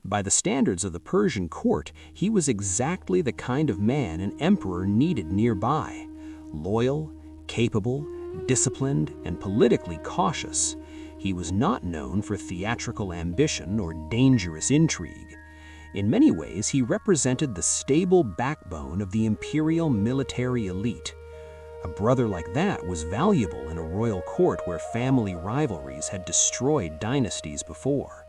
B: By the standards of the Persian court, he was exactly the kind of man an emperor needed nearby: loyal, capable, disciplined, and politically cautious. He was not known for theatrical ambition or dangerous intrigue. In many ways, he represented the stable backbone of the imperial military elite. A brother like that was valuable in a royal court where family rivalries had destroyed dynasties before.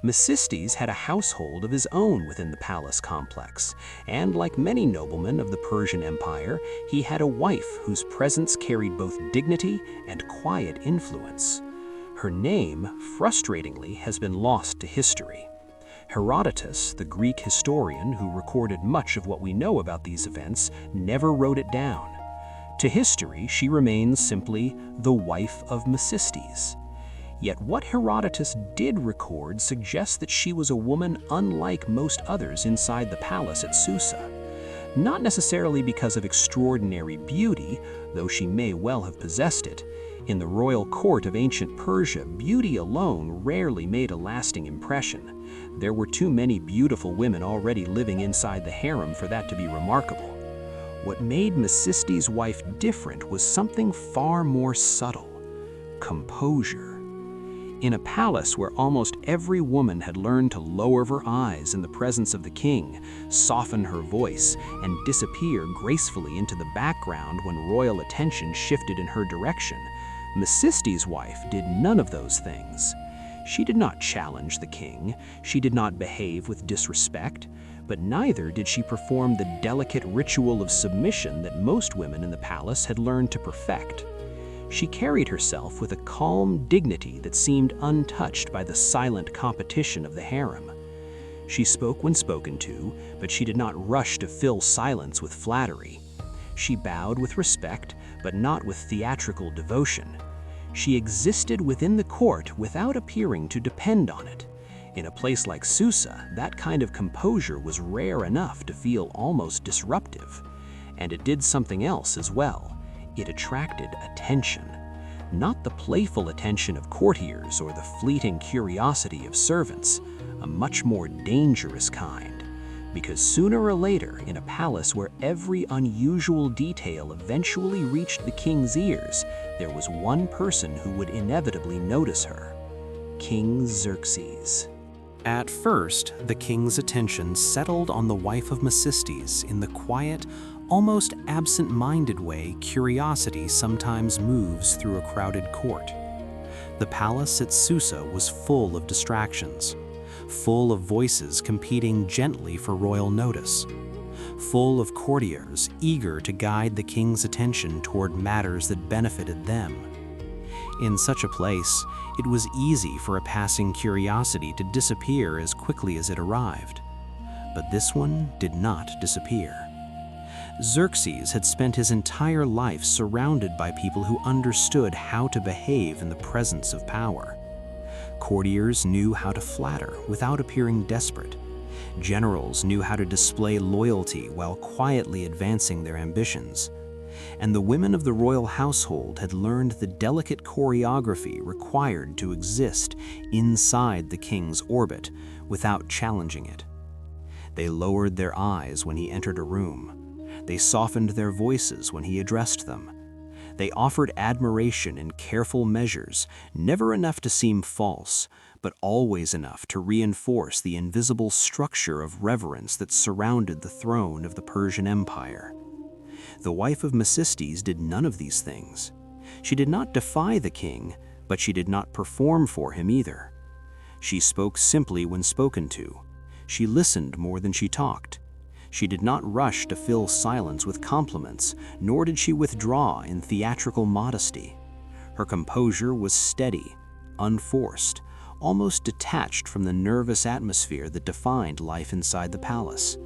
B: Mecisteus had a household of his own within the palace complex, and like many noblemen of the Persian Empire, he had a wife whose presence carried both dignity and quiet influence. Her name, frustratingly, has been lost to history. Herodotus, the Greek historian who recorded much of what we know about these events, never wrote it down. To history, she remains simply the wife of Mecisteus. Yet what Herodotus did record suggests that she was a woman unlike most others inside the palace at Susa. Not necessarily because of extraordinary beauty, though she may well have possessed it. In the royal court of ancient Persia, beauty alone rarely made a lasting impression. There were too many beautiful women already living inside the harem for that to be remarkable. What made Mecisteus' wife different was something far more subtle: composure. In a palace where almost every woman had learned to lower her eyes in the presence of the king, soften her voice, and disappear gracefully into the background when royal attention shifted in her direction, Mecisteus' wife did none of those things. She did not challenge the king, she did not behave with disrespect, but neither did she perform the delicate ritual of submission that most women in the palace had learned to perfect. She carried herself with a calm dignity that seemed untouched by the silent competition of the harem. She spoke when spoken to, but she did not rush to fill silence with flattery. She bowed with respect, but not with theatrical devotion. She existed within the court without appearing to depend on it. In a place like Susa, that kind of composure was rare enough to feel almost disruptive. And it did something else as well. It attracted attention. Not the playful attention of courtiers or the fleeting curiosity of servants, a much more dangerous kind. Because sooner or later, in a palace where every unusual detail eventually reached the king's ears, there was one person who would inevitably notice her: King Xerxes.
A: At first, the king's attention settled on the wife of Mecisteus in the quiet, almost absent-minded way curiosity sometimes moves through a crowded court. The palace at Susa was full of distractions, full of voices competing gently for royal notice, full of courtiers eager to guide the king's attention toward matters that benefited them. In such a place, it was easy for a passing curiosity to disappear as quickly as it arrived. But this one did not disappear. Xerxes had spent his entire life surrounded by people who understood how to behave in the presence of power. Courtiers knew how to flatter without appearing desperate. Generals knew how to display loyalty while quietly advancing their ambitions. And the women of the royal household had learned the delicate choreography required to exist inside the king's orbit without challenging it. They lowered their eyes when he entered a room. They softened their voices when he addressed them. They offered admiration in careful measures, never enough to seem false,
B: but always enough to reinforce the invisible structure of reverence that surrounded the throne of the Persian Empire. The wife of Mecisteus did none of these things. She did not defy the king, but she did not perform for him either. She spoke simply when spoken to. She listened more than she talked. She did not rush to fill silence with compliments, nor did she withdraw in theatrical modesty. Her composure was steady, unforced, almost detached from the nervous atmosphere that defined life inside the palace.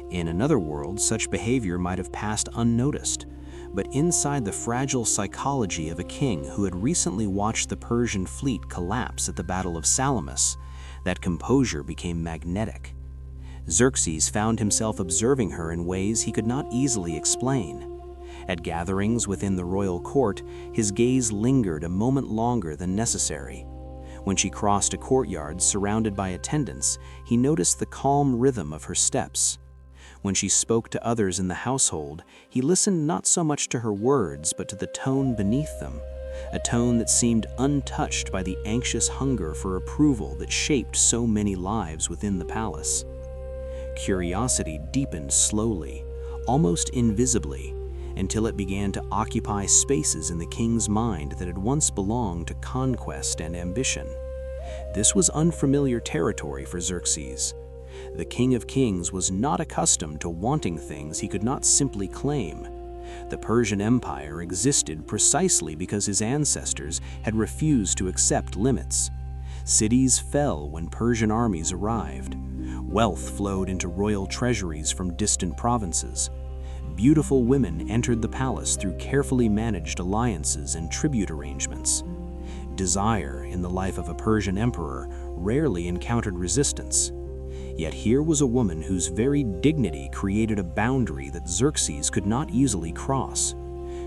B: In another world, such behavior might have passed unnoticed, but inside the fragile psychology of a king who had recently watched the Persian fleet collapse at the Battle of Salamis, that composure became magnetic. Xerxes found himself observing her in ways he could not easily explain. At gatherings within the royal court, his gaze lingered a moment longer than necessary. When she crossed a courtyard surrounded by attendants, he noticed the calm rhythm of her steps. When she spoke to others in the household, he listened not so much to her words but to the tone beneath them, a tone that seemed untouched by the anxious hunger for approval that shaped so many lives within the palace. Curiosity deepened slowly, almost invisibly, until it began to occupy spaces in the king's mind that had once belonged to conquest and ambition. This was unfamiliar territory for Xerxes. The King of Kings was not accustomed to wanting things he could not simply claim. The Persian Empire existed precisely because his ancestors had refused to accept limits. Cities fell when Persian armies arrived. Wealth flowed into royal treasuries from distant provinces. Beautiful women entered the palace through carefully managed alliances and tribute arrangements. Desire in the life of a Persian emperor rarely encountered resistance. Yet here was a woman whose very dignity created a boundary that Xerxes could not easily cross.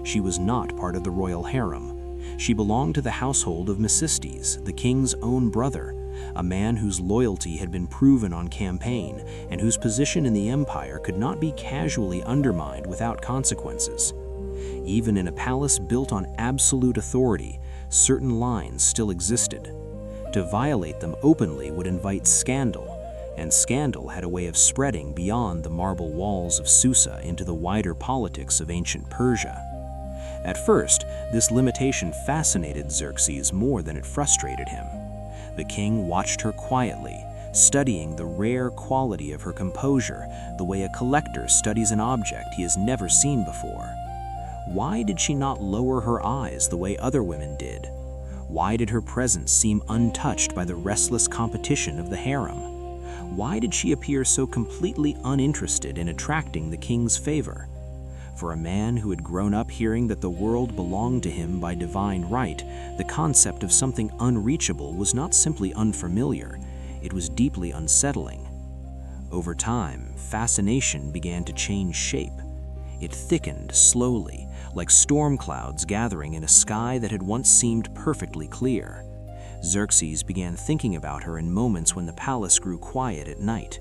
B: She was not part of the royal harem. She belonged to the household of Mecisteus, the king's own brother, a man whose loyalty had been proven on campaign and whose position in the empire could not be casually undermined without consequences. Even in a palace built on absolute authority, certain lines still existed. To violate them openly would invite scandal, and scandal had a way of spreading beyond the marble walls of Susa into the wider politics of ancient Persia. At first, this limitation fascinated Xerxes more than it frustrated him. The king watched her quietly, studying the rare quality of her composure the way a collector studies an object he has never seen before. Why did she not lower her eyes the way other women did? Why did her presence seem untouched by the restless competition of the harem? Why did she appear so completely uninterested in attracting the king's favor? For a man who had grown up hearing that the world belonged to him by divine right, the concept of something unreachable was not simply unfamiliar, it was deeply unsettling. Over time, fascination began to change shape. It thickened slowly, like storm clouds gathering in a sky that had once seemed perfectly clear. Xerxes began thinking about her in moments when the palace grew quiet at night.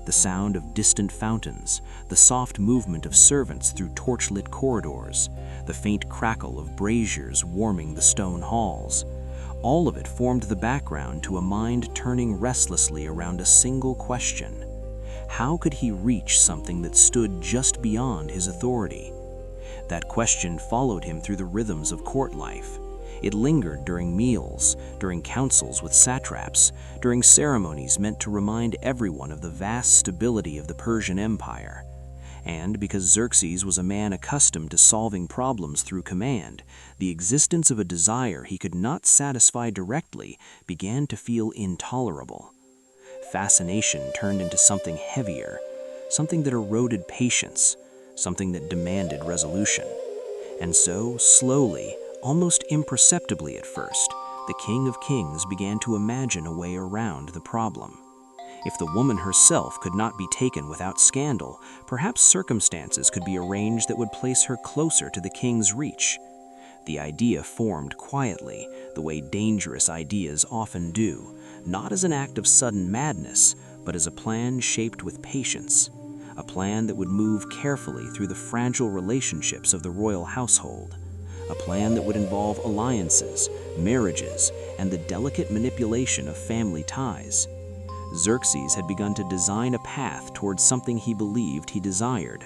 B: The sound of distant fountains, the soft movement of servants through torchlit corridors, the faint crackle of braziers warming the stone halls. All of it formed the background to a mind turning restlessly around a single question. How could he reach something that stood just beyond his authority? That question followed him through the rhythms of court life. It lingered during meals, during councils with satraps, during ceremonies meant to remind everyone of the vast stability of the Persian Empire. And because Xerxes was a man accustomed to solving problems through command, the existence of a desire he could not satisfy directly began to feel intolerable. Fascination turned into something heavier, something that eroded patience, something that demanded resolution. And so, slowly, almost imperceptibly at first, the King of Kings began to imagine a way around the problem. If the woman herself could not be taken without scandal, perhaps circumstances could be arranged that would place her closer to the king's reach. The idea formed quietly, the way dangerous ideas often do, not as an act of sudden madness, but as a plan shaped with patience, a plan that would move carefully through the fragile relationships of the royal household. A plan that would involve alliances, marriages, and the delicate manipulation of family ties. Xerxes had begun to design a path towards something he believed he desired.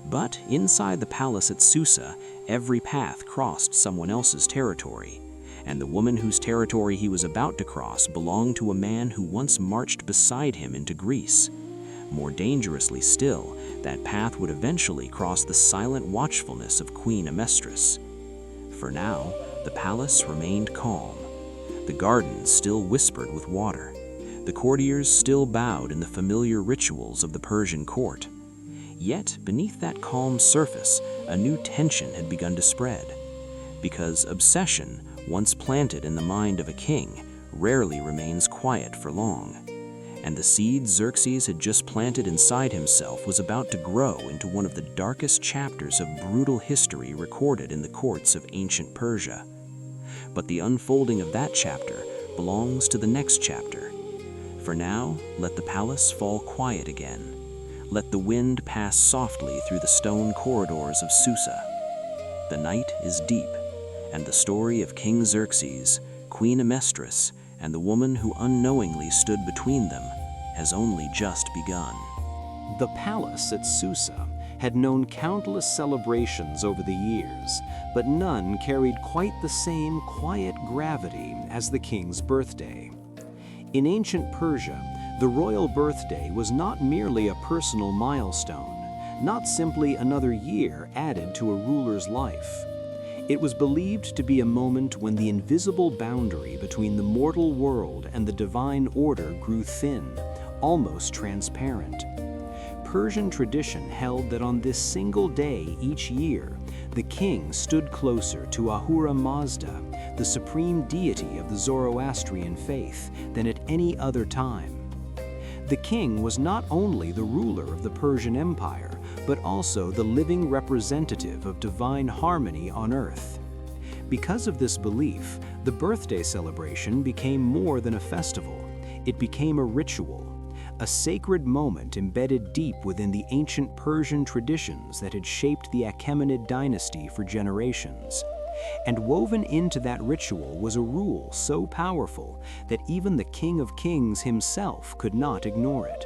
B: But inside the palace at Susa, every path crossed someone else's territory, and the woman whose territory he was about to cross belonged to a man who once marched beside him into Greece. More dangerously still, that path would eventually cross the silent watchfulness of Queen Amestris. For now, the palace remained calm. The gardens still whispered with water. The courtiers still bowed in the familiar rituals of the Persian court. Yet, beneath that calm surface, a new tension had begun to spread. Because obsession, once planted in the mind of a king, rarely remains quiet for long. And the seed Xerxes had just planted inside himself was about to grow into one of the darkest chapters of brutal history recorded in the courts of ancient Persia. But the unfolding of that chapter belongs to the next chapter. For now, let the palace fall quiet again. Let the wind pass softly through the stone corridors of Susa. The night is deep, and the story of King Xerxes, Queen Amestris, and the woman who unknowingly stood between them has only just begun.
A: The palace at Susa had known countless celebrations over the years, but none carried quite the same quiet gravity as the king's birthday. In ancient Persia, the royal birthday was not merely a personal milestone, not simply another year added to a ruler's life. It was believed to be a moment when the invisible boundary between the mortal world and the divine order grew thin, almost transparent. Persian tradition held that on this single day each year, the king stood closer to Ahura Mazda, the supreme deity of the Zoroastrian faith, than at any other time. The king was not only the ruler of the Persian Empire, but also the living representative of divine harmony on earth. Because of this belief, the birthday celebration became more than a festival. It became a ritual, a sacred moment embedded deep within the ancient Persian traditions that had shaped the Achaemenid dynasty for generations. And woven into that ritual was a rule so powerful that even the King of Kings himself could not ignore it.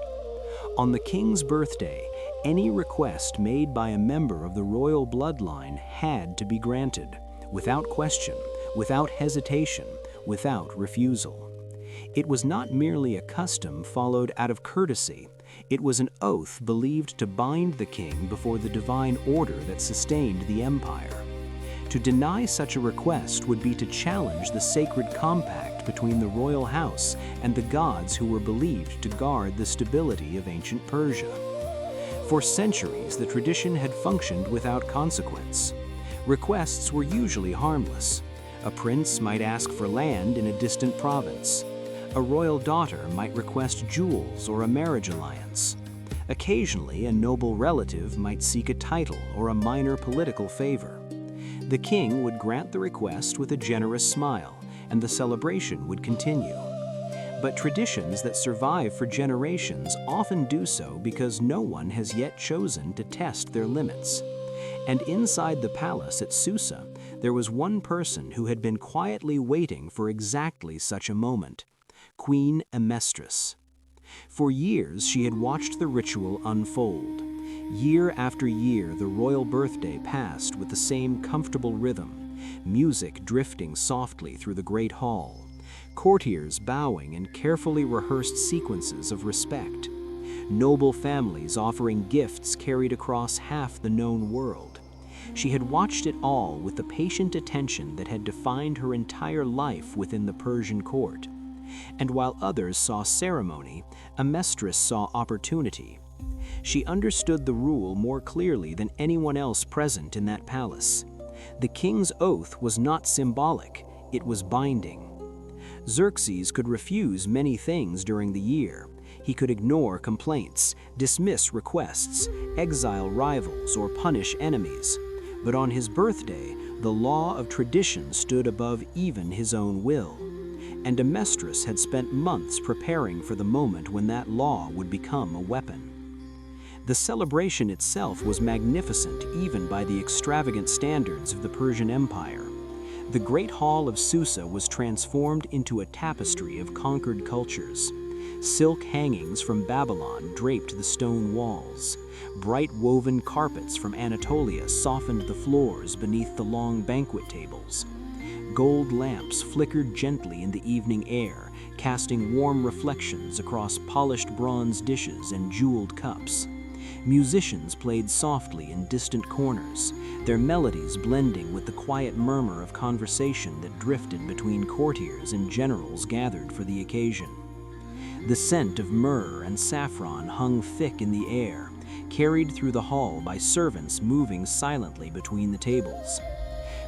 A: On the king's birthday, any request made by a member of the royal bloodline had to be granted, without question, without hesitation, without refusal. It was not merely a custom followed out of courtesy. It was an oath believed to bind the king before the divine order that sustained the empire. To deny such a request would be to challenge the sacred compact between the royal house and the gods who were believed to guard the stability of ancient Persia. For centuries, the tradition had functioned without consequence. Requests were usually harmless. A prince might ask for land in a distant province. A royal daughter might request jewels or a marriage alliance. Occasionally, a noble relative might seek a title or a minor political favor. The king would grant the request with a generous smile, and the celebration would continue. But traditions that survive for generations often do so because no one has yet chosen to test their limits. And inside the palace at Susa, there was one person who had been quietly waiting for exactly such a moment: Queen Amestris. For years, she had watched the ritual unfold. Year after year, the royal birthday passed with the same comfortable rhythm, music drifting softly through the great hall, courtiers bowing in carefully rehearsed sequences of respect, noble families offering gifts carried across half the known world. She had watched it all with the patient attention that had defined her entire life within the Persian court. And while others saw ceremony, Amestris saw opportunity. She understood the rule more clearly than anyone else present in that palace. The king's oath was not symbolic, it was binding. Xerxes could refuse many things during the year. He could ignore complaints, dismiss requests, exile rivals, or punish enemies. But on his birthday, the law of tradition stood above even his own will. And Amestris had spent months preparing for the moment when that law would become a weapon. The celebration itself was magnificent even by the extravagant standards of the Persian Empire.
B: The Great Hall of Susa was transformed into a tapestry of conquered cultures. Silk hangings from Babylon draped the stone walls. Bright woven carpets from Anatolia softened the floors beneath the long banquet tables. Gold lamps flickered gently in the evening air, casting warm reflections across polished bronze dishes and jeweled cups. Musicians played softly in distant corners, their melodies blending with the quiet murmur of conversation that drifted between courtiers and generals gathered for the occasion. The scent of myrrh and saffron hung thick in the air, carried through the hall by servants moving silently between the tables.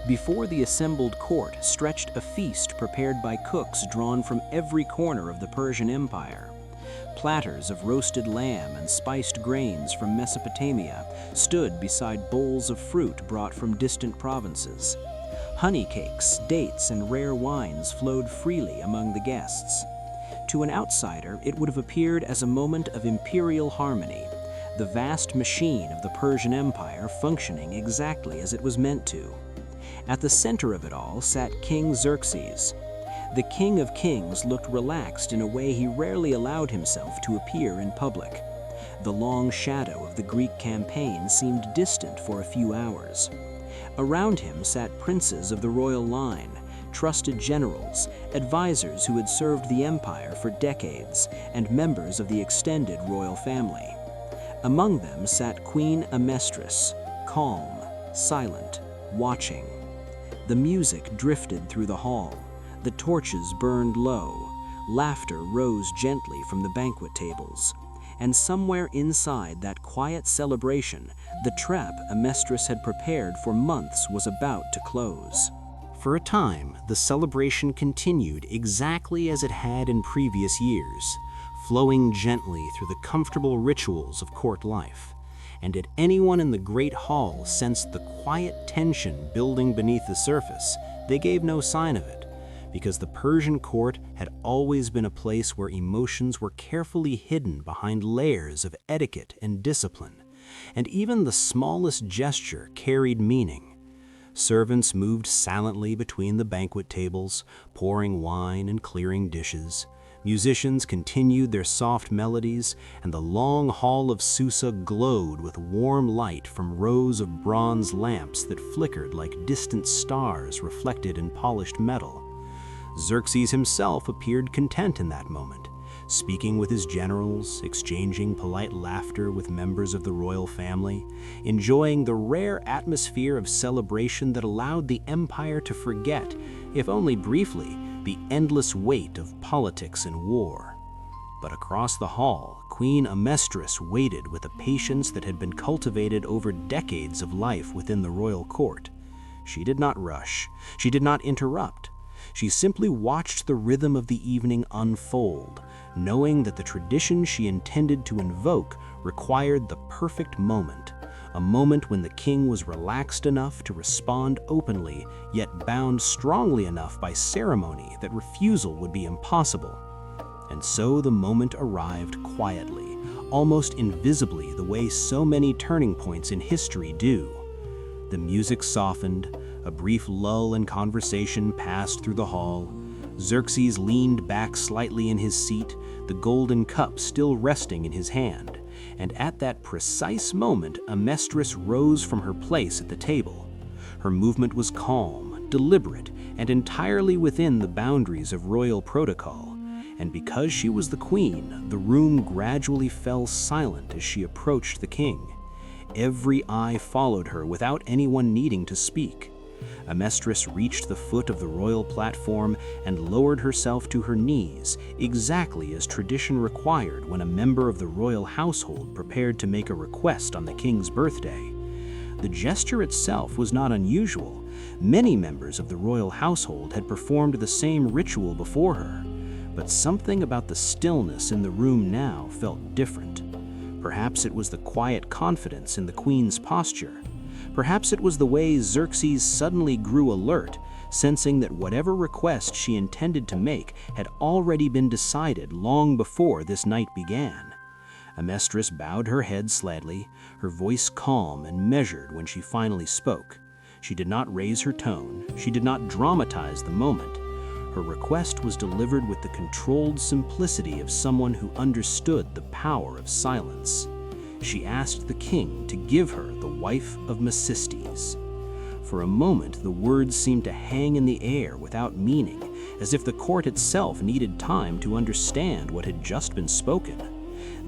B: Before the assembled court stretched a feast prepared by cooks drawn from every corner of the Persian Empire. Platters of roasted lamb and spiced grains from Mesopotamia stood beside bowls of fruit brought from distant provinces. Honey cakes, dates, and rare wines flowed freely among the guests. To an outsider, it would have appeared as a moment of imperial harmony, the vast machine of the Persian Empire functioning exactly as it was meant to. At the center of it all sat King Xerxes. The King of Kings looked relaxed in a way he rarely allowed himself to appear in public. The long shadow of the Greek campaign seemed distant for a few hours. Around him sat princes of the royal line, trusted generals, advisors who had served the empire for decades, and members of the extended royal family. Among them sat Queen Amestris, calm, silent, watching. The music drifted through the hall. The torches burned low. Laughter rose gently from the banquet tables. And somewhere inside that quiet celebration, the trap Amestris had prepared for months was about to close.
A: For a time, the celebration continued exactly as it had in previous years, flowing gently through the comfortable rituals of court life. And did anyone in the great hall sense the quiet tension building beneath the surface, they gave no sign of it, because the Persian court had always been a place where emotions were carefully hidden behind layers of etiquette and discipline, and even the smallest gesture carried meaning. Servants moved silently between the banquet tables, pouring wine and clearing dishes. Musicians continued their soft melodies, and the long hall of Susa glowed with warm light from rows of bronze lamps that flickered like distant stars reflected in polished metal. Xerxes himself appeared content in that moment, speaking with his generals, exchanging polite laughter with members of the royal family, enjoying the rare atmosphere of celebration that allowed the empire to forget, if only briefly, the endless weight of politics and war. But across the hall, Queen Amestris waited with a patience that had been cultivated over decades of life within the royal court. She did not rush. She did not interrupt. She simply watched the rhythm of the evening unfold, knowing that the tradition she intended to invoke required the perfect moment, a moment when the king was relaxed enough to respond openly, yet bound strongly enough by ceremony that refusal would be impossible. And so the moment arrived quietly, almost invisibly, the way so many turning points in history do. The music softened, a brief lull in conversation passed through the hall. Xerxes leaned back slightly in his seat, the golden cup still resting in his hand. And at that precise moment, Amestris rose from her place at the table. Her movement was calm, deliberate, and entirely within the boundaries of royal protocol. And because she was the queen, the room gradually fell silent as she approached the king. Every eye followed her without anyone needing to speak. Amestris reached the foot of the royal platform and lowered herself to her knees, exactly as tradition required when a member of the royal household prepared to make a request on the king's birthday. The gesture itself was not unusual. Many members of the royal household had performed the same ritual before her, but something about the stillness in the room now felt different. Perhaps it was the quiet confidence in the queen's posture. Perhaps it was the way Xerxes suddenly grew alert, sensing that whatever request she intended to make had already been decided long before this night began. Amestris bowed her head slightly, her voice calm and measured when she finally spoke.
B: She did not raise her tone. She did not dramatize the moment. Her request was delivered with the controlled simplicity of someone who understood the power of silence. She asked the king to give her the wife of Mecistes. For a moment, the words seemed to hang in the air without meaning, as if the court itself needed time to understand what had just been spoken.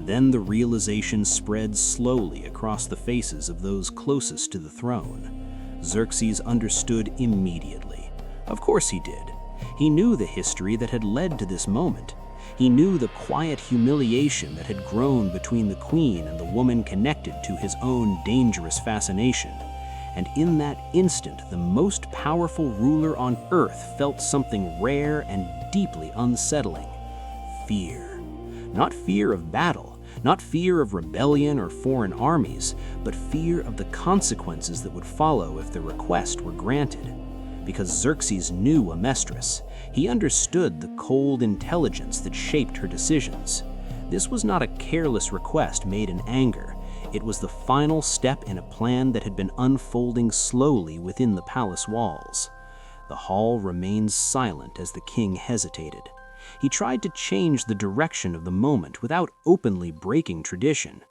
B: Then the realization spread slowly across the faces of those closest to the throne. Xerxes understood immediately. Of course he did. He knew the history that had led to this moment. He knew the quiet humiliation that had grown between the queen and the woman connected to his own dangerous fascination. And in that instant, the most powerful ruler on earth felt something rare and deeply unsettling. Fear. Not fear of battle, not fear of rebellion or foreign armies, but fear of the consequences that would follow if the request were granted. Because Xerxes knew Amestris, he understood the cold intelligence that shaped her decisions. This was not a careless request made in anger. It was the final step in a plan that had been unfolding slowly within the palace walls. The hall remained silent as the king hesitated. He tried to change the direction of the moment without openly breaking tradition.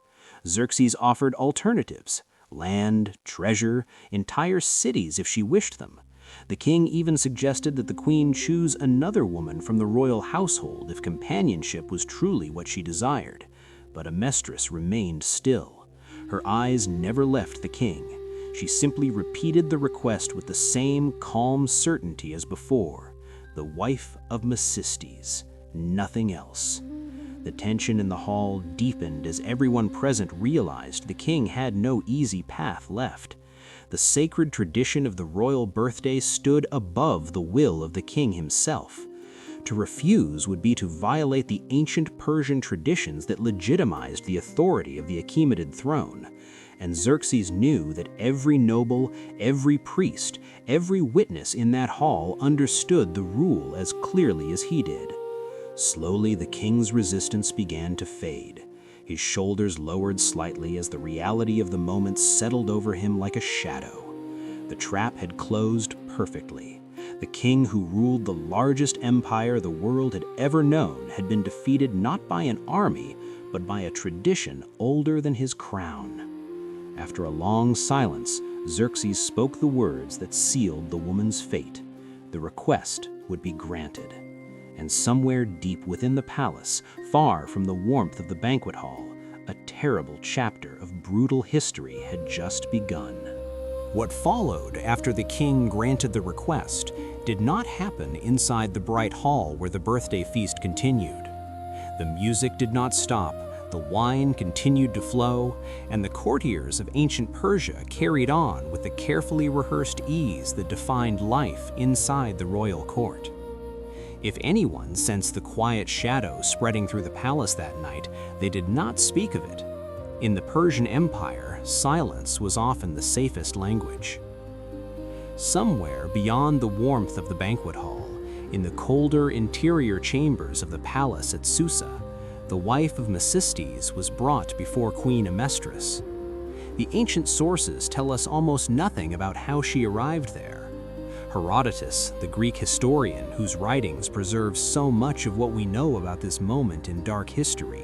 B: Xerxes offered alternatives: land, treasure, entire cities if she wished them. The king even suggested that the queen choose another woman from the royal household if companionship was truly what she desired. But Amestris remained still. Her eyes never left the king. She simply repeated the request with the same calm certainty as before: the wife of Mecistes, nothing else. The tension in the hall deepened as everyone present realized the king had no easy path left. The sacred tradition of the royal birthday stood above the will of the king himself. To refuse would be to violate the ancient Persian traditions that legitimized the authority of the Achaemenid throne. And Xerxes knew that every noble, every priest, every witness in that hall understood the rule as clearly as he did. Slowly, the king's resistance began to fade. His shoulders lowered slightly as the reality of the moment settled over him like a shadow. The trap had closed perfectly. The king who ruled the largest empire the world had ever known had been defeated not by an army, but by a tradition older than his crown. After a long silence, Xerxes spoke the words that sealed the woman's fate. The request would be granted. And somewhere deep within the palace, far from the warmth of the banquet hall, a terrible chapter of brutal history had just begun.
A: What followed after the king granted the request did not happen inside the bright hall where the birthday feast continued. The music did not stop, the wine continued to flow, and the courtiers of ancient Persia carried on with the carefully rehearsed ease that defined life inside the royal court. If anyone sensed the quiet shadow spreading through the palace that night, they did not speak of it. In the Persian Empire, silence was often the safest language. Somewhere beyond the warmth of the banquet hall, in the colder interior chambers of the palace at Susa, the wife of Mecistes was brought before Queen Amestris. The ancient sources tell us almost nothing about how she arrived there. Herodotus, the Greek historian whose writings preserve so much of what we know about this moment in dark history,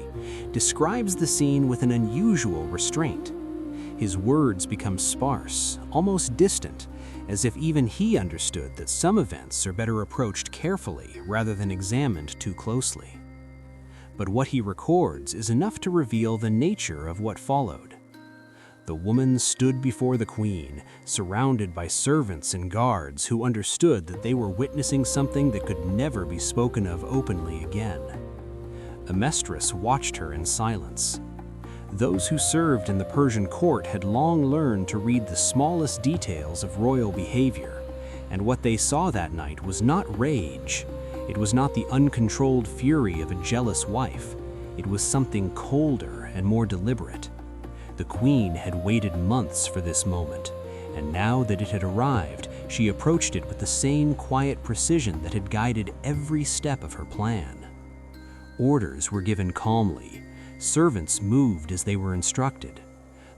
A: describes the scene with an unusual restraint. His words become sparse, almost distant, as if even he understood that some events are better approached carefully rather than examined too closely. But what he records is enough to reveal the nature of what followed. The woman stood before the queen, surrounded by servants and guards who understood that they were witnessing something that could never be spoken of openly again. Amestris watched her in silence. Those who served in the Persian court had long learned to read the smallest details of royal behavior, and what they saw that night was not rage. It was not the uncontrolled fury of a jealous wife. It was something colder and more deliberate. The queen had waited months for this moment, and now that it had arrived, she approached it with the same quiet precision that had guided every step of her plan. Orders were given calmly. Servants moved as they were instructed.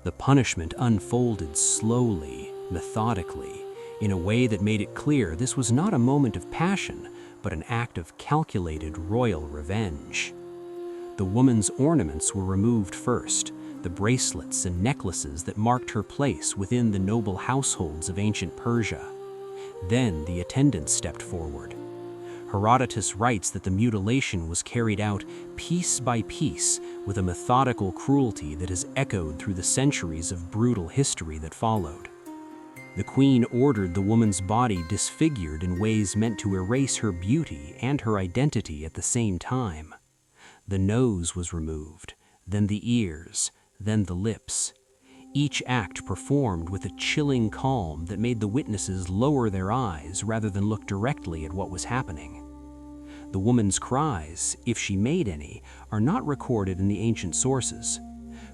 A: The punishment unfolded slowly, methodically,
B: in a way that made it clear this was not a moment of passion, but an act of calculated royal revenge. The woman's ornaments were removed first, the bracelets and necklaces that marked her place within the noble households of ancient Persia. Then the attendants stepped forward. Herodotus writes that the mutilation was carried out piece by piece with a methodical cruelty that has echoed through the centuries of brutal history that followed. The queen ordered the woman's body disfigured in ways meant to erase her beauty and her identity at the same time. The nose was removed, then the ears, then the lips. Each act performed with a chilling calm that made the witnesses lower their eyes rather than look directly at what was happening. The woman's cries, if she made any, are not recorded in the ancient sources.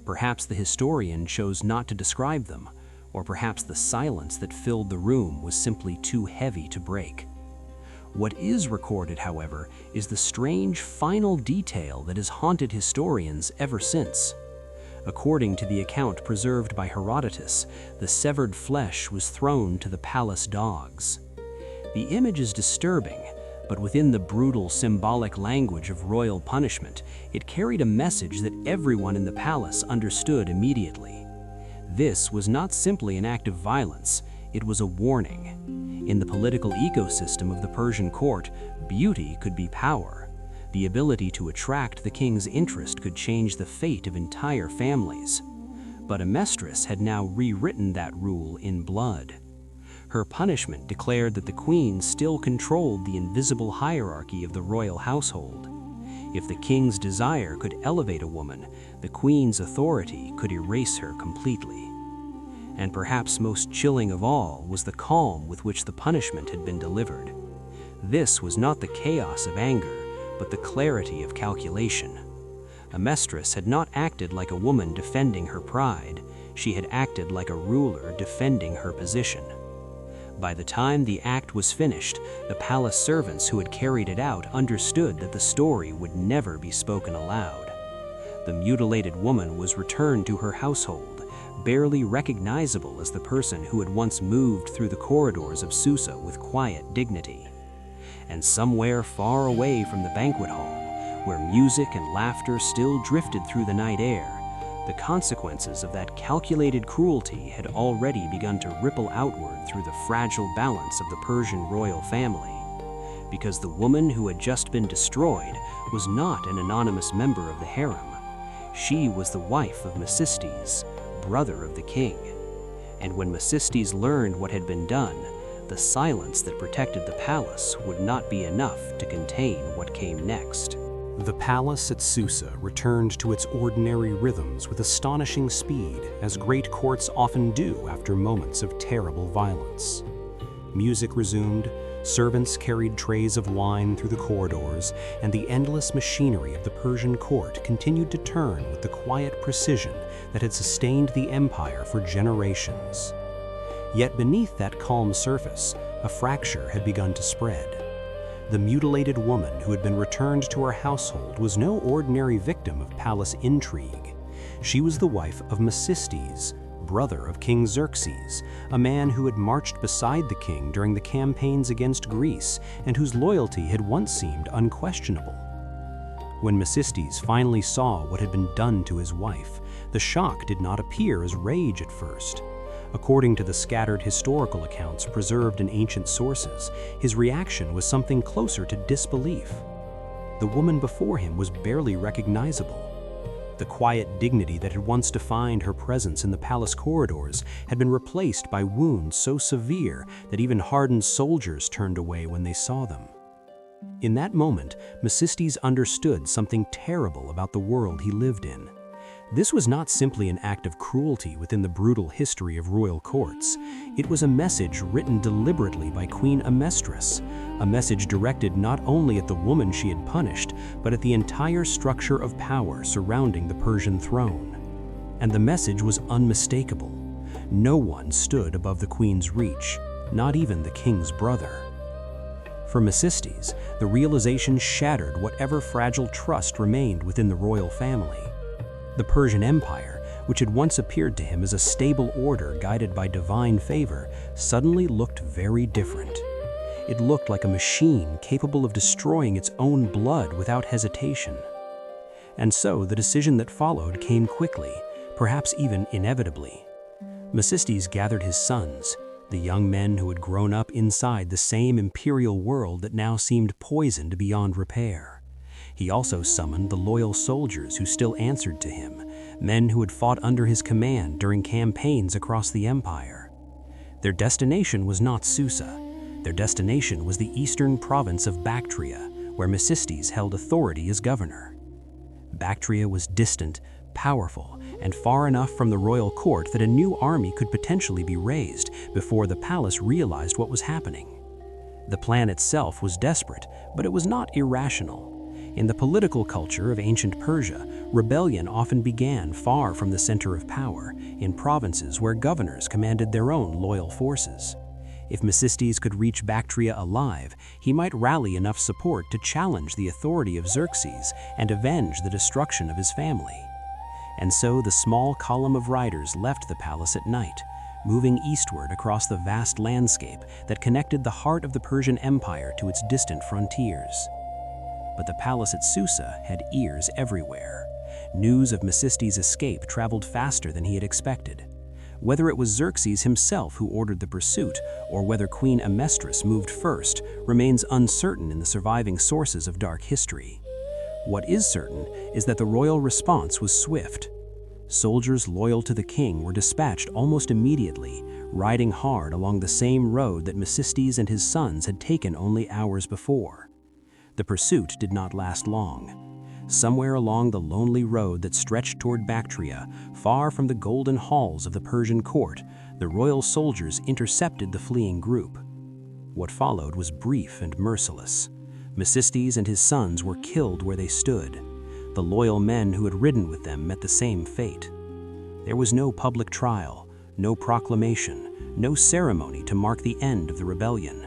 B: Perhaps the historian chose not to describe them, or perhaps the silence that filled the room was simply too heavy to break. What is recorded, however, is the strange final detail that has haunted historians ever since. According to the account preserved by Herodotus, the severed flesh was thrown to the palace dogs. The image is disturbing, but within the brutal symbolic language of royal punishment, it carried a message that everyone in the palace understood immediately. This was not simply an act of violence, it was a warning. In the political ecosystem of the Persian court, beauty could be power. The ability to attract the king's interest could change the fate of entire families. But Amestris had now rewritten that rule in blood. Her punishment declared that the queen still controlled the invisible hierarchy of the royal household. If the king's desire could elevate a woman, the queen's authority could erase her completely. And perhaps most chilling of all was the calm with which the punishment had been delivered. This was not the chaos of anger, but the clarity of calculation. Amestris had not acted like a woman defending her pride, she had acted like a ruler defending her position. By the time the act was finished, the palace servants who had carried it out understood that the story would never be spoken aloud. The mutilated woman was returned to her household, barely recognizable as the person who had once moved through the corridors of Susa with quiet dignity. And somewhere far away from the banquet hall, where music and laughter still drifted through the night air, the consequences of that calculated cruelty had already begun to ripple outward through the fragile balance of the Persian royal family. Because the woman who had just been destroyed was not an anonymous member of the harem. She was the wife of Mecisteus, brother of the king. And when Mecisteus learned what had been done, the silence that protected the palace would not be enough to contain what came next.
A: The palace at Susa returned to its ordinary rhythms with astonishing speed, as great courts often do after moments of terrible violence. Music resumed, servants carried trays of wine through the corridors, and the endless machinery of the Persian court continued to turn with the quiet precision that had sustained the empire for generations. Yet beneath that calm surface, a fracture had begun to spread. The mutilated woman who had been returned to her household was no ordinary victim of palace intrigue. She was the wife of Mecisteus, brother of King Xerxes, a man who had marched beside the king during the campaigns against Greece and whose loyalty had once seemed unquestionable. When Mecisteus finally saw what had been done to his wife, the shock did not appear as rage at first. According to the scattered historical accounts preserved in ancient sources, his reaction was something closer to disbelief. The woman before him was barely recognizable. The quiet dignity that had once defined her presence in the palace corridors had been replaced by wounds so severe that even hardened soldiers turned away when they saw them. In that moment, Mecisteus understood something terrible about the world he lived in. This was not simply an act of cruelty within the brutal history of royal courts. It was a message written deliberately by Queen Amestris, a message directed not only at the woman she had punished, but at the entire structure of power surrounding the Persian throne. And the message was unmistakable. No one stood above the queen's reach, not even the king's brother. For Mecisteus, the realization shattered whatever fragile trust remained within the royal family. The Persian Empire,
B: which had once appeared to him as a stable order guided by divine favor, suddenly looked very different. It looked like a machine capable of destroying its own blood without hesitation. And so the decision that followed came quickly, perhaps even inevitably. Mecisteus gathered his sons, the young men who had grown up inside the same imperial world that now seemed poisoned beyond repair. He also summoned the loyal soldiers who still answered to him, men who had fought under his command during campaigns across the empire. Their destination was not Susa. Their destination was the eastern province of Bactria, where Mecisteus held authority as governor. Bactria was distant, powerful, and far enough from the royal court that a new army could potentially be raised before the palace realized what was happening. The plan itself was desperate, but it was not irrational. In the political culture of ancient Persia, rebellion often began far from the center of power, in provinces where governors commanded their own loyal forces. If Mecisteus could reach Bactria alive, he might rally enough support to challenge the authority of Xerxes and avenge the destruction of his family. And so the small column of riders left the palace at night, moving eastward across the vast landscape that connected the heart of the Persian Empire to its distant frontiers. But the palace at Susa had ears everywhere. News of Mecisteus' escape traveled faster than he had expected. Whether it was Xerxes himself who ordered the pursuit, or whether Queen Amestris moved first, remains uncertain in the surviving sources of dark history. What is certain is that the royal response was swift. Soldiers loyal to the king were dispatched almost immediately, riding hard along the same road that Mecisteus and his sons had taken only hours before. The pursuit did not last long. Somewhere along the lonely road that stretched toward Bactria, far from the golden halls of the Persian court, the royal soldiers intercepted the fleeing group. What followed was brief and merciless. Mecisteus and his sons were killed where they stood. The loyal men who had ridden with them met the same fate. There was no public trial, no proclamation, no ceremony to mark the end of the rebellion.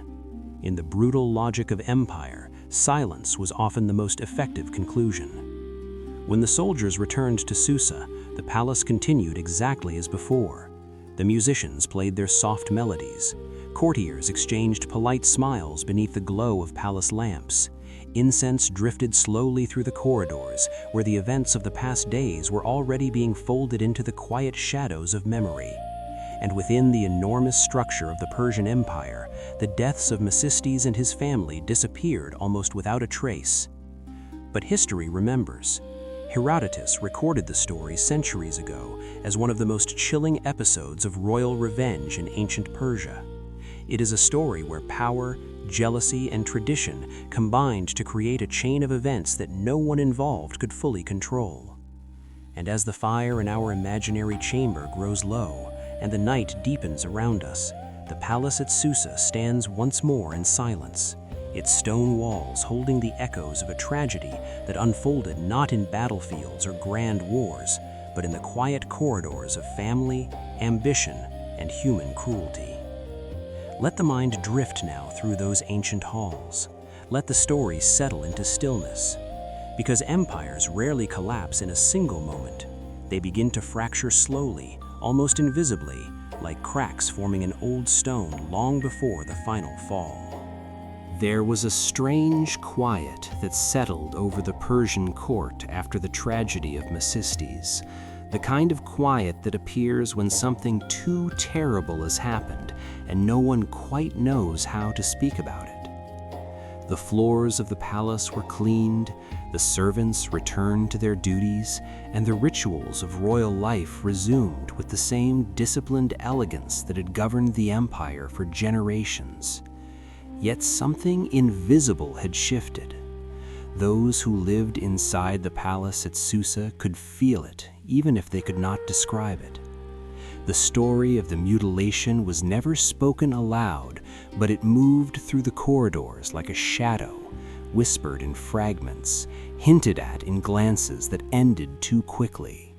B: In the brutal logic of empire, silence was often the most effective conclusion. When the soldiers returned to Susa, the palace continued exactly as before. The musicians played their soft melodies. Courtiers exchanged polite smiles beneath the glow of palace lamps. Incense drifted slowly through the corridors, where the events of the past days were already being folded into the quiet shadows of memory. And within the enormous structure of the Persian Empire, the deaths of Mecisteus and his family disappeared almost without a trace. But history remembers. Herodotus recorded the story centuries ago as one of the most chilling episodes of royal revenge in ancient Persia. It is a story where power, jealousy, and tradition combined to create a chain of events that no one involved could fully control. And as the fire in our imaginary chamber grows low, and the night deepens around us, the palace at Susa stands once more in silence, its stone walls holding the echoes of a tragedy that unfolded not in battlefields or grand wars, but in the quiet corridors of family, ambition, and human cruelty. Let the mind drift now through those ancient halls. Let the story settle into stillness. Because empires rarely collapse in a single moment. They begin to fracture slowly, almost invisibly, like cracks forming an old stone long before the final fall.
A: There was a strange quiet that settled over the Persian court after the tragedy of Mecisteus, the kind of quiet that appears when something too terrible has happened and no one quite knows how to speak about it. The floors of the palace were cleaned, the servants returned to their duties, and the rituals of royal life resumed with the same disciplined elegance that had governed the empire for generations. Yet something invisible had shifted. Those who lived inside the palace at Susa could feel it, even if they could not describe it. The story of the mutilation was never spoken aloud, but it moved through the corridors like a shadow, whispered in fragments, hinted at in glances that ended too quickly.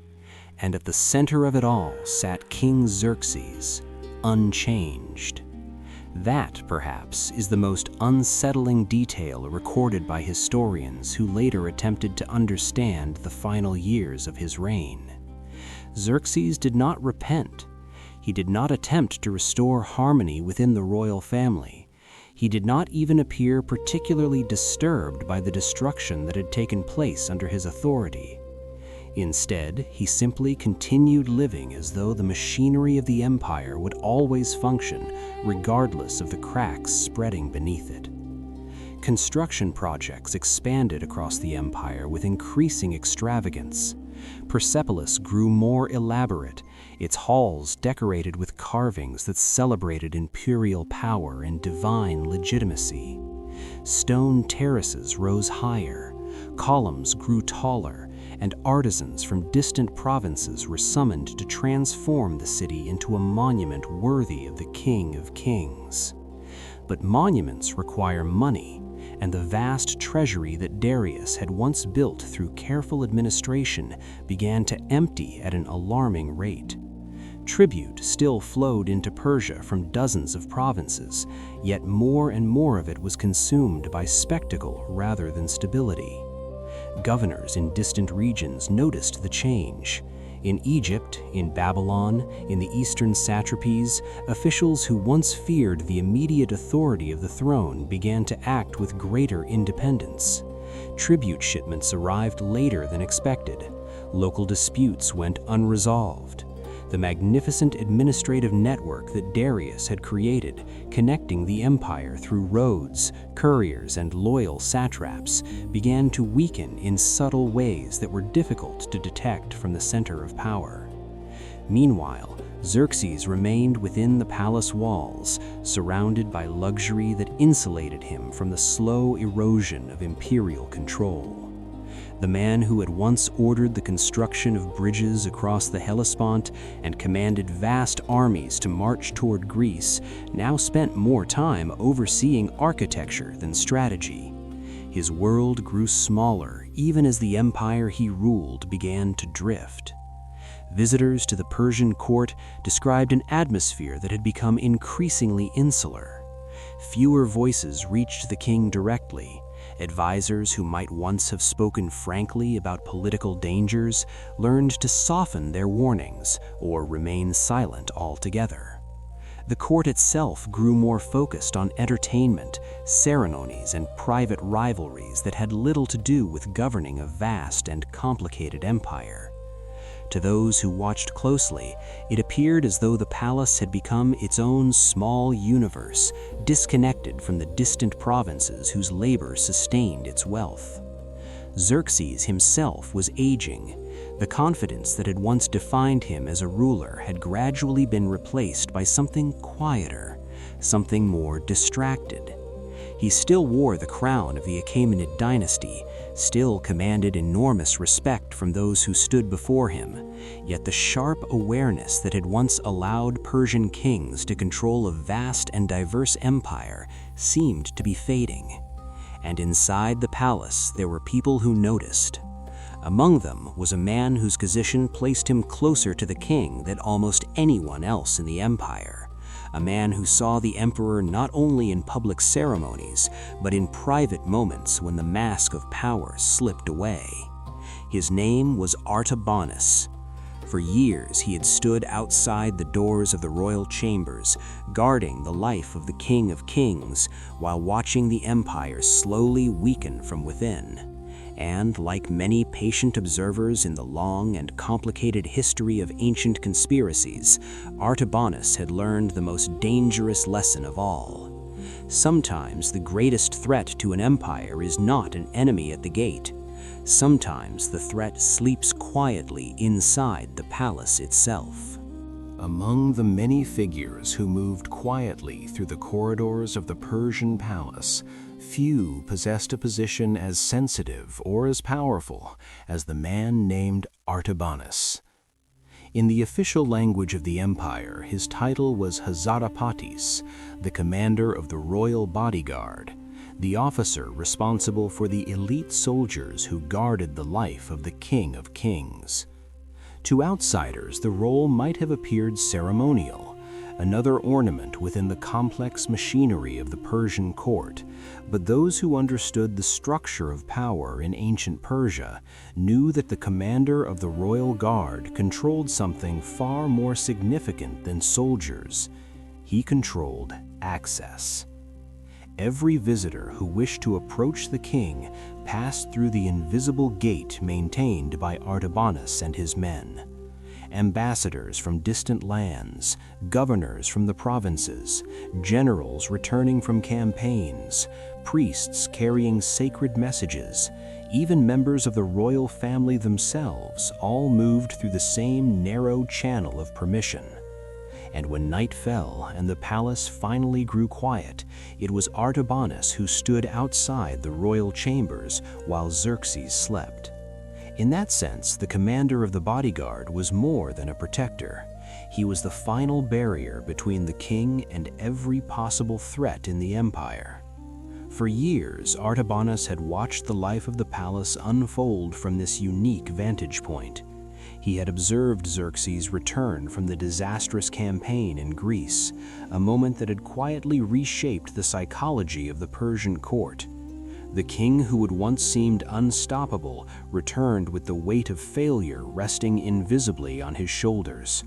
A: And at the center of it all sat King Xerxes, unchanged. That, perhaps, is the most unsettling detail recorded by historians who later attempted to understand the final years of his reign.
B: Xerxes did not repent. He did not attempt to restore harmony within the royal family. He did not even appear particularly disturbed by the destruction that had taken place under his authority. Instead, he simply continued living as though the machinery of the empire would always function, regardless of the cracks spreading beneath it. Construction projects expanded across the empire with increasing extravagance. Persepolis grew more elaborate, its halls decorated with carvings that celebrated imperial power and divine legitimacy. Stone terraces rose higher, columns grew taller, and artisans from distant provinces were summoned to transform the city into a monument worthy of the King of Kings. But monuments require money, and the vast treasury that Darius had once built through careful administration began to empty at an alarming rate. Tribute still flowed into Persia from dozens of provinces, yet more and more of it was consumed by spectacle rather than stability. Governors in distant regions noticed the change. In Egypt, in Babylon, in the eastern satrapies, officials who once feared the immediate authority of the throne began to act with greater independence. Tribute shipments arrived later than expected. Local disputes went unresolved. The magnificent administrative network that Darius had created, connecting the empire through roads, couriers, and loyal satraps, began to weaken in subtle ways that were difficult to detect from the center of power. Meanwhile, Xerxes remained within the palace walls, surrounded by luxury that insulated him from the slow erosion of imperial control. The man who had once ordered the construction of bridges across the Hellespont and commanded vast armies to march toward Greece now spent more time overseeing architecture than strategy. His world grew smaller even as the empire he ruled began to drift. Visitors to the Persian court described an atmosphere that had become increasingly insular. Fewer voices reached the king directly. Advisors who might once have spoken frankly about political dangers learned to soften their warnings or remain silent altogether. The court itself grew more focused on entertainment, ceremonies, and private rivalries that had little to do with governing a vast and complicated empire. To those who watched closely, it appeared as though the palace had become its own small universe, disconnected from the distant provinces whose labor sustained its wealth. Xerxes himself was aging. The confidence that had once defined him as a ruler had gradually been replaced by something quieter, something more distracted. He still wore the crown of the Achaemenid dynasty, still commanded enormous respect from those who stood before him, yet the sharp awareness that had once allowed Persian kings to control a vast and diverse empire seemed to be fading. And inside the palace there were people who noticed. Among them was a man whose position placed him closer to the king than almost anyone else in the empire. A man who saw the emperor not only in public ceremonies, but in private moments when the mask of power slipped away. His name was Artabanus. For years he had stood outside the doors of the royal chambers, guarding the life of the King of Kings, while watching the empire slowly weaken from within. And, like many patient observers in the long and complicated history of ancient conspiracies, Artabanus had learned the most dangerous lesson of all. Sometimes the greatest threat to an empire is not an enemy at the gate. Sometimes the threat sleeps quietly inside the palace itself.
A: Among the many figures who moved quietly through the corridors of the Persian palace, few possessed a position as sensitive or as powerful as the man named Artabanus. In the official language of the empire, his title was Hazarapatis, the commander of the royal bodyguard, the officer responsible for the elite soldiers who guarded the life of the King of Kings. To outsiders, the role might have appeared ceremonial, another ornament within the complex machinery of the Persian court. But those who understood the structure of power in ancient Persia knew that the commander of the royal guard controlled something far more significant than soldiers. He controlled access. Every visitor who wished to approach the king passed through the invisible gate maintained by Artabanus and his men. Ambassadors from distant lands, governors from the provinces, generals returning from campaigns, priests carrying sacred messages, even members of the royal family themselves all moved through the same narrow channel of permission. And when night fell and the palace finally grew quiet, it was Artabanus who stood outside the royal chambers while Xerxes slept. In that sense, the commander of the bodyguard was more than a protector. He was the final barrier between the king and every possible threat in the empire. For years, Artabanus had watched the life of the palace unfold from this unique vantage point. He had observed Xerxes return from the disastrous campaign in Greece, a moment that had quietly reshaped the psychology of the Persian court. The king who had once seemed unstoppable returned with the weight of failure resting invisibly on his shoulders.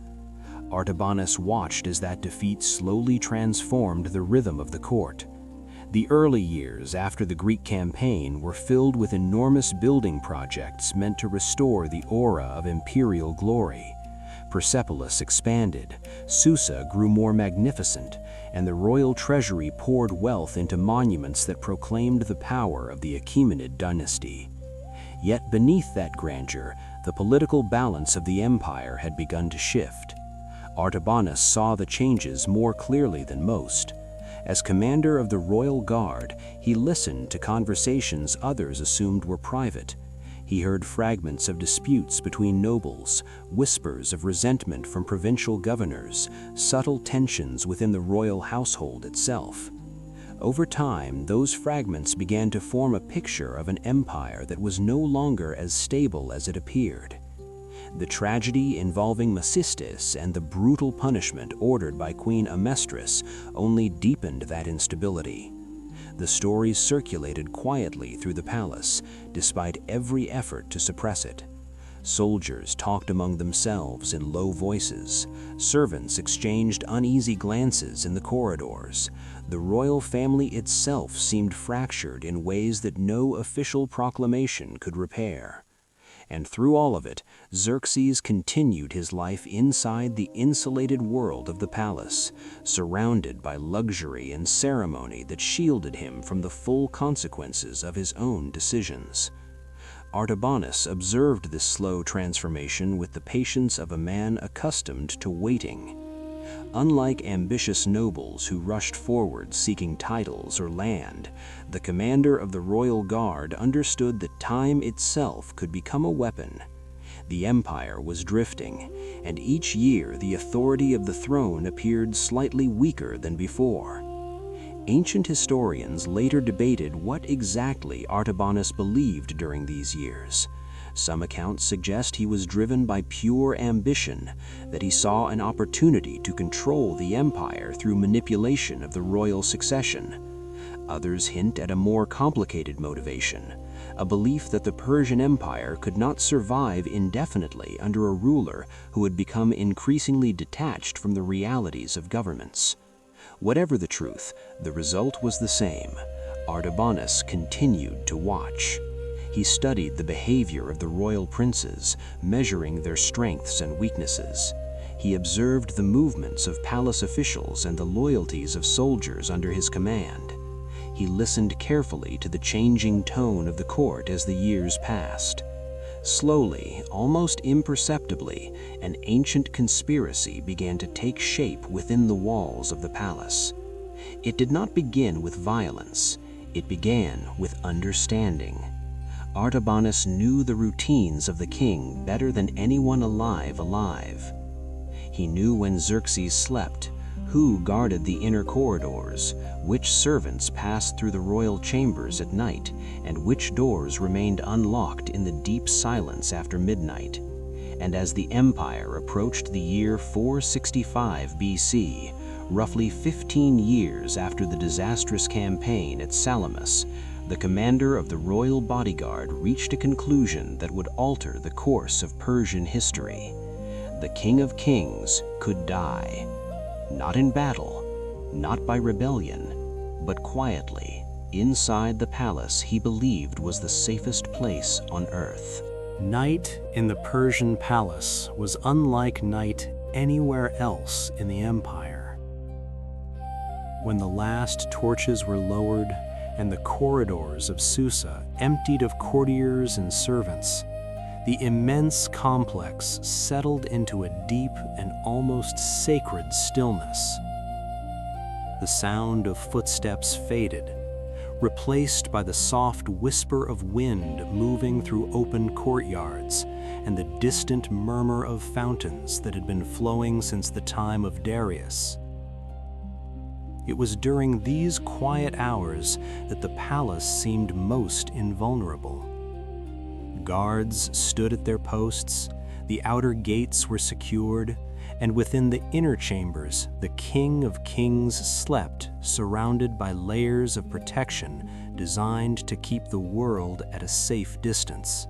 A: Artabanus watched as that defeat slowly transformed the rhythm of the court. The early years after the Greek campaign were filled with enormous building projects meant to restore the aura of imperial glory. Persepolis expanded, Susa grew more magnificent, and the royal treasury poured wealth into monuments that proclaimed the power of the Achaemenid dynasty. Yet beneath that grandeur, the political balance of the empire had begun to shift. Artabanus saw the changes more clearly than most. As commander of the royal guard, he listened to conversations others assumed were private. He heard fragments of disputes between nobles, whispers of resentment from provincial governors, subtle tensions within the royal household itself. Over time, those fragments began to form a picture of an empire that was no longer as stable as it appeared. The tragedy involving Mecistis and the brutal punishment ordered by Queen Amestris only deepened that instability. The stories circulated quietly through the palace, despite every effort to suppress it. Soldiers talked among themselves in low voices. Servants exchanged uneasy glances in the corridors. The royal family itself seemed fractured in ways that no official proclamation could repair. And through all of it, Xerxes continued his life inside the insulated world of the palace, surrounded by luxury and ceremony that shielded him from the full consequences of his own decisions. Artabanus observed this slow transformation with the patience of a man accustomed to waiting. Unlike ambitious nobles who rushed forward seeking titles or land, the commander of the royal guard understood that time itself could become a weapon. The empire was drifting, and each year the authority of the throne appeared slightly weaker than before. Ancient historians later debated what exactly Artabanus believed during these years. Some accounts suggest he was driven by pure ambition, that he saw an opportunity to control the empire through manipulation of the royal succession. Others hint at a more complicated motivation, a belief that the Persian Empire could not survive indefinitely under a ruler who had become increasingly detached from the realities of governments. Whatever the truth, the result was the same. Artabanus continued to watch. He studied the behavior of the royal princes, measuring their strengths and weaknesses. He observed the movements of palace officials and the loyalties of soldiers under his command. He listened carefully to the changing tone of the court as the years passed. Slowly, almost imperceptibly, an ancient conspiracy began to take shape within the walls of the palace. It did not begin with violence. It began with understanding. Artabanus knew the routines of the king better than anyone alive. He knew when Xerxes slept, who guarded the inner corridors, which servants passed through the royal chambers at night, and which doors remained unlocked in the deep silence after midnight.
B: and as the empire approached the year 465 BC, roughly 15 years after the disastrous campaign at Salamis, the commander of the royal bodyguard reached a conclusion that would alter the course of Persian history. The King of Kings could die, not in battle, not by rebellion, but quietly, inside the palace he believed was the safest place on earth.
A: Night in the Persian palace was unlike night anywhere else in the empire. When the last torches were lowered and the corridors of Susa emptied of courtiers and servants, the immense complex settled into a deep and almost sacred stillness. The sound of footsteps faded, replaced by the soft whisper of wind moving through open courtyards and the distant murmur of fountains that had been flowing since the time of Darius. It was during these quiet hours that the palace seemed most invulnerable. Guards stood at their posts, the outer gates were secured, and within the inner chambers, the King of Kings slept, surrounded by layers of protection designed to keep the world at a safe distance.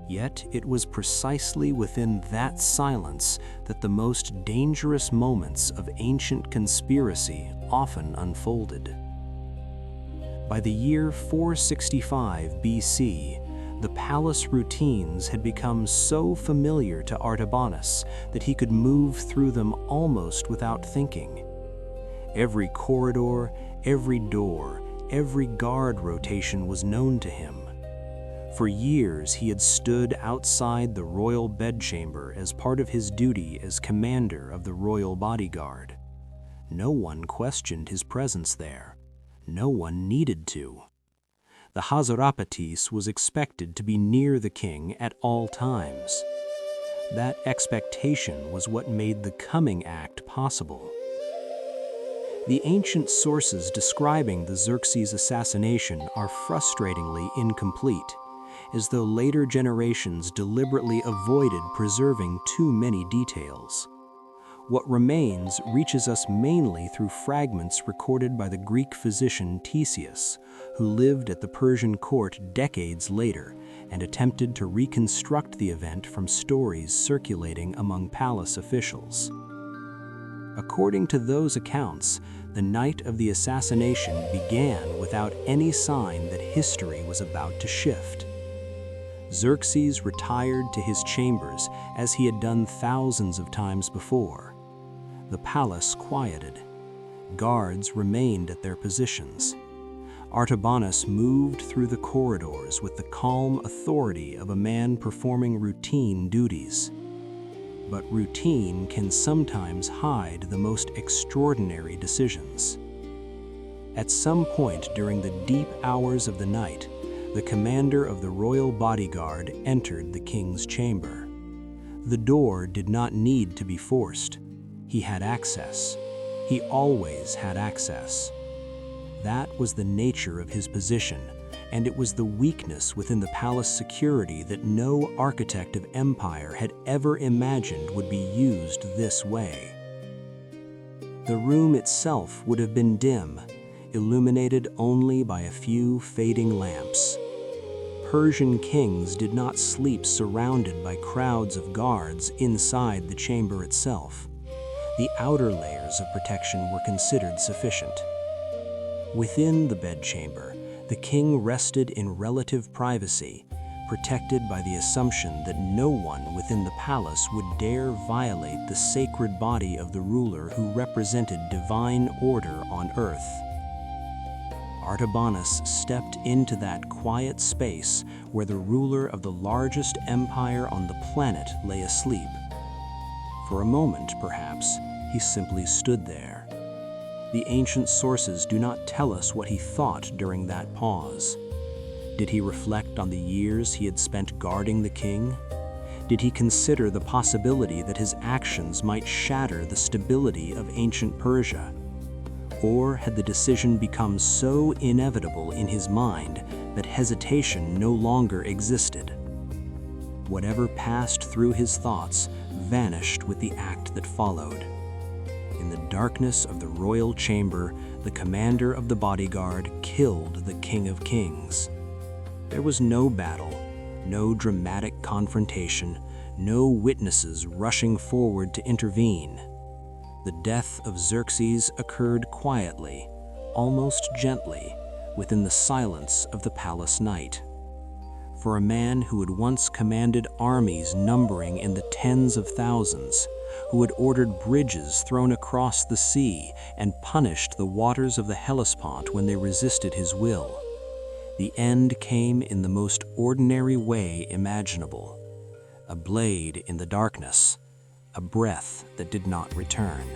A: Yet it was precisely within that silence that the most dangerous moments of ancient conspiracy often unfolded. By the year 465 BC, the palace routines had become so familiar to Artabanus that he could move through them almost without thinking. Every corridor, every door, every guard rotation was known to him. For years he had stood outside the royal bedchamber as part of his duty as commander of the royal bodyguard. No one questioned his presence there. No one needed to. The Hazarapatis was expected to be near the king at all times. That expectation was what made the coming act possible. The ancient sources describing the Xerxes assassination are frustratingly incomplete, as though later generations deliberately avoided preserving too many details. What remains reaches us mainly through fragments recorded by the Greek physician Ctesias, who lived at the Persian court decades later and attempted to reconstruct the event from stories circulating among palace officials. According to those accounts, the night of the assassination began without any sign that history was about to shift. Xerxes retired to his chambers as he had done thousands of times before. The palace quieted. Guards remained at their positions. Artabanus moved through the corridors with the calm authority of a man performing routine duties. But routine can sometimes hide the most extraordinary decisions. At some point during the deep hours of the night, the commander of the royal bodyguard entered the king's chamber. The door did not need to be forced. He had access. He always had access. That was the nature of his position, and it was the weakness within the palace security that no architect of empire had ever imagined would be used this way. The room itself would have been dim, illuminated only by a few fading lamps. Persian kings did not sleep surrounded by crowds of guards inside the chamber itself. The outer layers of protection were considered sufficient. Within the bedchamber, the king rested in relative privacy, protected by the assumption that no one within the palace would dare violate the sacred body of the ruler who represented divine order on earth. Artabanus stepped into that quiet space where the ruler of the largest empire on the planet lay asleep. For a moment, perhaps, he simply stood there. The ancient sources do not tell us what he thought during that pause. Did he reflect on the years he had spent guarding the king? Did he consider the possibility that his actions might shatter the stability of ancient Persia? Or had the decision become so inevitable in his mind that hesitation no longer existed?
B: Whatever passed through his thoughts vanished with the act that followed. In the darkness of the royal chamber, the commander of the bodyguard killed the King of Kings. There was no battle, no dramatic confrontation, no witnesses rushing forward to intervene. The death of Xerxes occurred quietly, almost gently, within the silence of the palace night. For a man who had once commanded armies numbering in the tens of thousands, who had ordered bridges thrown across the sea and punished the waters of the Hellespont when they resisted his will, the end came in the most ordinary way imaginable. A blade in the darkness, a breath that did not return.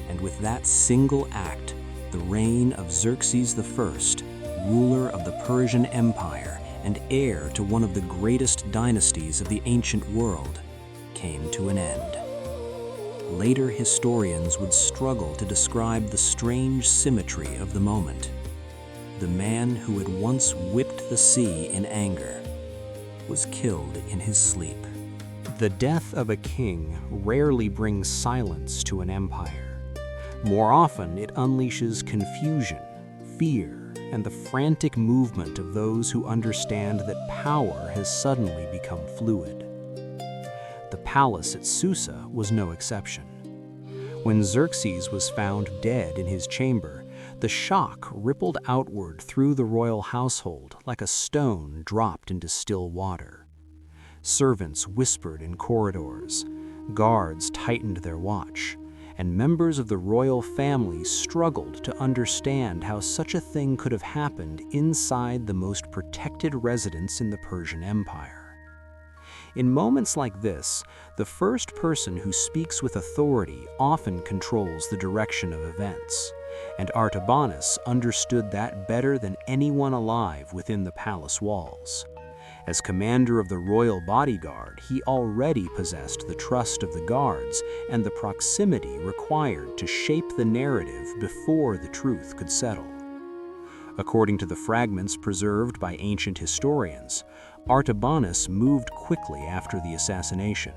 B: And with that single act, the reign of Xerxes I, ruler of the Persian Empire and heir to one of the greatest dynasties of the ancient world, came to an end. Later historians would struggle to describe the strange symmetry of the moment. The man who had once whipped the sea in anger was killed in his sleep.
A: The death of a king rarely brings silence to an empire. More often, it unleashes confusion, fear, and the frantic movement of those who understand that power has suddenly become fluid. The palace at Susa was no exception. When Xerxes was found dead in his chamber, the shock rippled outward through the royal household like a stone dropped into still water. Servants whispered in corridors, guards tightened their watch, and members of the royal family struggled to understand how such a thing could have happened inside the most protected residence in the Persian Empire. In moments like this, the first person who speaks with authority often controls the direction of events, and Artabanus understood that better than anyone alive within the palace walls. As commander of the royal bodyguard, he already possessed the trust of the guards and the proximity required to shape the narrative before the truth could settle. According to the fragments preserved by ancient historians, Artabanus moved quickly after the assassination.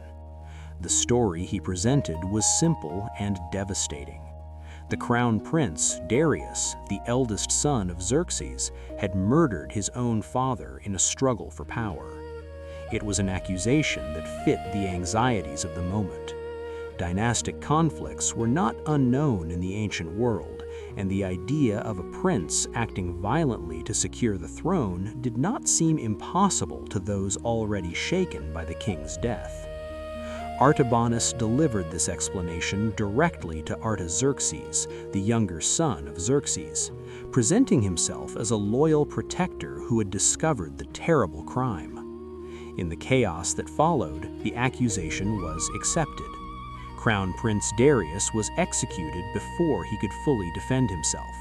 A: The story he presented was simple and devastating. The crown prince, Darius, the eldest son of Xerxes, had murdered his own father in a struggle for power. It was an accusation that fit the anxieties of the moment. Dynastic conflicts were not unknown in the ancient world, and the idea of a prince acting violently to secure the throne did not seem impossible to those already shaken by the king's death. Artabanus delivered this explanation directly to Artaxerxes, the younger son of Xerxes, presenting himself as a loyal protector who had discovered the terrible crime. In the chaos that followed, the accusation was accepted. Crown Prince Darius was executed before he could fully defend himself.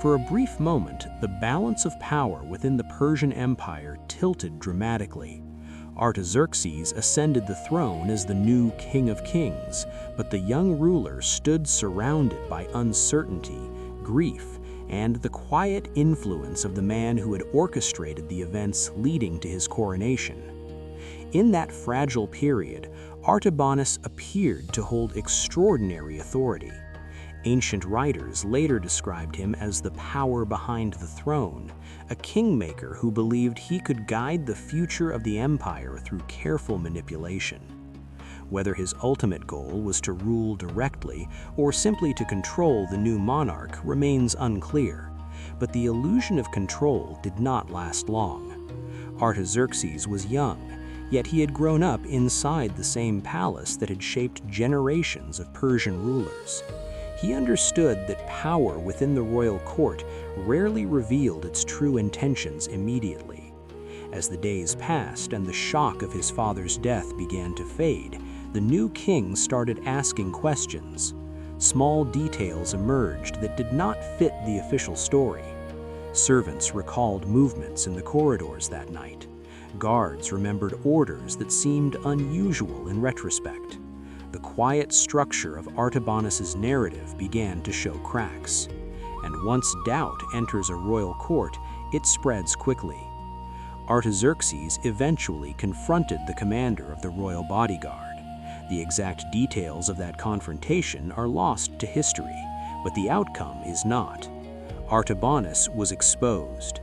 A: For a brief moment, the balance of power within the Persian Empire tilted dramatically. Artaxerxes ascended the throne as the new King of Kings, but the young ruler stood surrounded by uncertainty, grief, and the quiet influence of the man who had orchestrated the events leading to his coronation. In that fragile period, Artabanus appeared to hold extraordinary authority. Ancient writers later described him as the power behind the throne, a kingmaker who believed he could guide the future of the empire through careful manipulation. Whether his ultimate goal was to rule directly or simply to control the new monarch remains unclear, but the illusion of control did not last long. Artaxerxes was young, yet he had grown up inside the same palace that had shaped generations of Persian rulers. He understood that power within the royal court rarely revealed its true intentions immediately. As the days passed and the shock of his father's death began to fade, the new king started asking questions. Small details emerged that did not fit the official story. Servants recalled movements in the corridors that night. Guards remembered orders that seemed unusual in retrospect. The quiet structure of Artabanus's narrative began to show cracks. And once doubt enters a royal court, it spreads quickly.
B: Artaxerxes eventually confronted the commander of the royal bodyguard. The exact details of that confrontation are lost to history, but the outcome is not. Artabanus was exposed.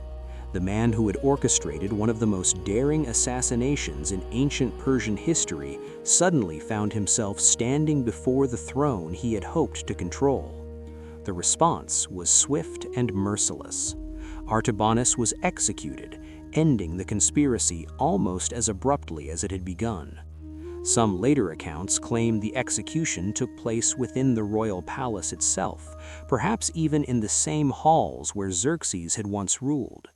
B: The man who had orchestrated one of the most daring assassinations in ancient Persian history suddenly found himself standing before the throne he had hoped to control. The response was swift and merciless. Artabanus was executed, ending the conspiracy almost as abruptly as it had begun. Some later accounts claim the execution took place within the royal palace itself, perhaps even in the same halls where Xerxes had once ruled.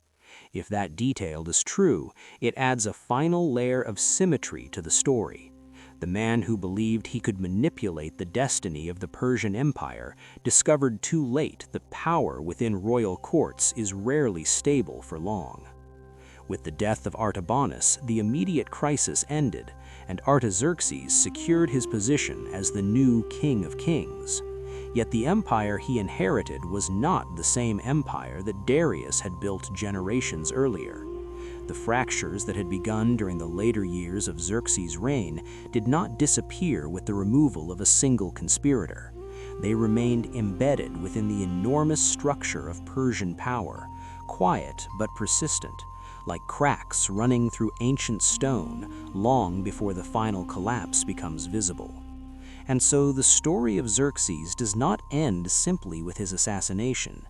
B: If that detail is true, it adds a final layer of symmetry to the story. The man who believed he could manipulate the destiny of the Persian Empire discovered too late that power within royal courts is rarely stable for long. With the death of Artabanus, the immediate crisis ended, and Artaxerxes secured his position as the new King of Kings. Yet the empire he inherited was not the same empire that Darius had built generations earlier. The fractures that had begun during the later years of Xerxes' reign did not disappear with the removal of a single conspirator. They remained embedded within the enormous structure of Persian power, quiet but persistent, like cracks running through ancient stone long before the final collapse becomes visible. And so the story of Xerxes does not end simply with his assassination.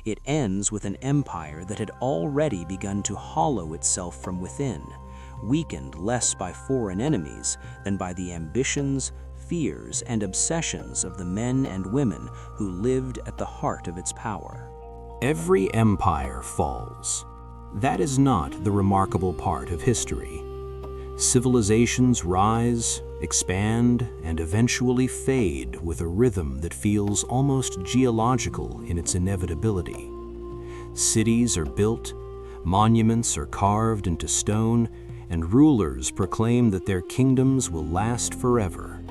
B: It ends with an empire that had already begun to hollow itself from within, weakened less by foreign enemies than by the ambitions, fears, and obsessions of the men and women who lived at the heart of its power.
A: Every empire falls. That is not the remarkable part of history. Civilizations rise, expand, and eventually fade with a rhythm that feels almost geological in its inevitability. Cities are built, monuments are carved into stone, and rulers proclaim that their kingdoms will last forever.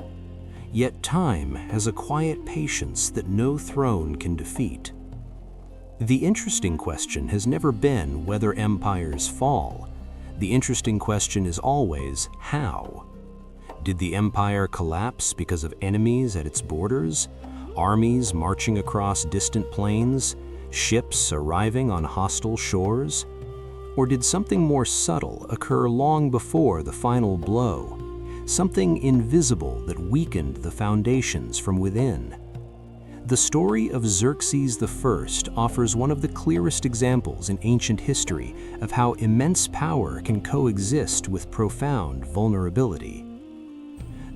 A: Yet time has a quiet patience that no throne can defeat. The interesting question has never been whether empires fall. The interesting question is always how. Did the empire collapse because of enemies at its borders, armies marching across distant plains, ships arriving on hostile shores? Or did something more subtle occur long before the final blow, something invisible that weakened the foundations from within? The story of Xerxes I offers one of the clearest examples in ancient history of how immense power can coexist with profound vulnerability.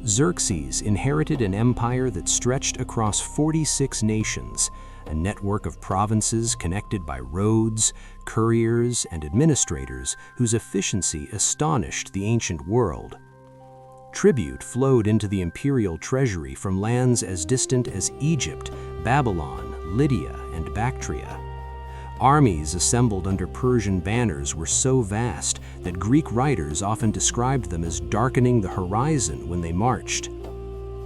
A: Xerxes inherited an empire that stretched across 46 nations, a network of provinces connected by roads, couriers, and administrators whose efficiency astonished the ancient world. Tribute flowed into the imperial treasury from lands as distant as Egypt, Babylon, Lydia, and Bactria. Armies assembled under Persian banners were so vast that Greek writers often described them as darkening the horizon when they marched.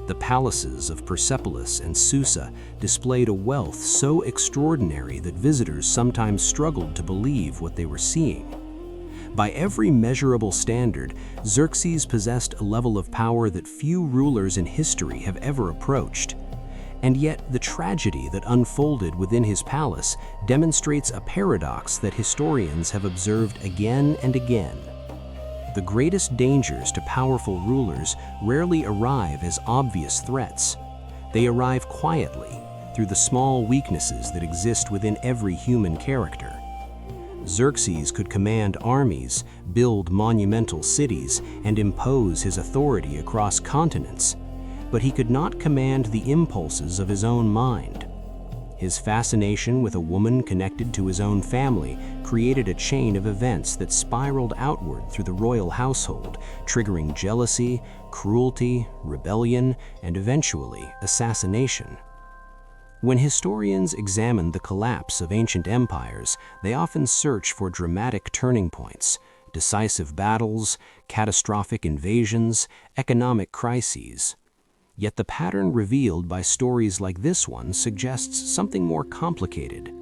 A: The palaces of Persepolis and Susa displayed a wealth so extraordinary that visitors sometimes struggled to believe what they were seeing. By every measurable standard, Xerxes possessed a level of power that few rulers in history have ever approached. And yet, the tragedy that unfolded within his palace demonstrates a paradox that historians have observed again and again. The greatest dangers to powerful rulers rarely arrive as obvious threats. They arrive quietly, through the small weaknesses that exist within every human character. Xerxes could command armies, build monumental cities, and impose his authority across continents, but he could not command the impulses of his own mind. His fascination with a woman connected to his own family created a chain of events that spiraled outward through the royal household, triggering jealousy, cruelty, rebellion, and eventually assassination. When historians examine the collapse of ancient empires, they often search for dramatic turning points, decisive battles, catastrophic invasions, economic crises. Yet the pattern revealed by stories like this one suggests something more complicated.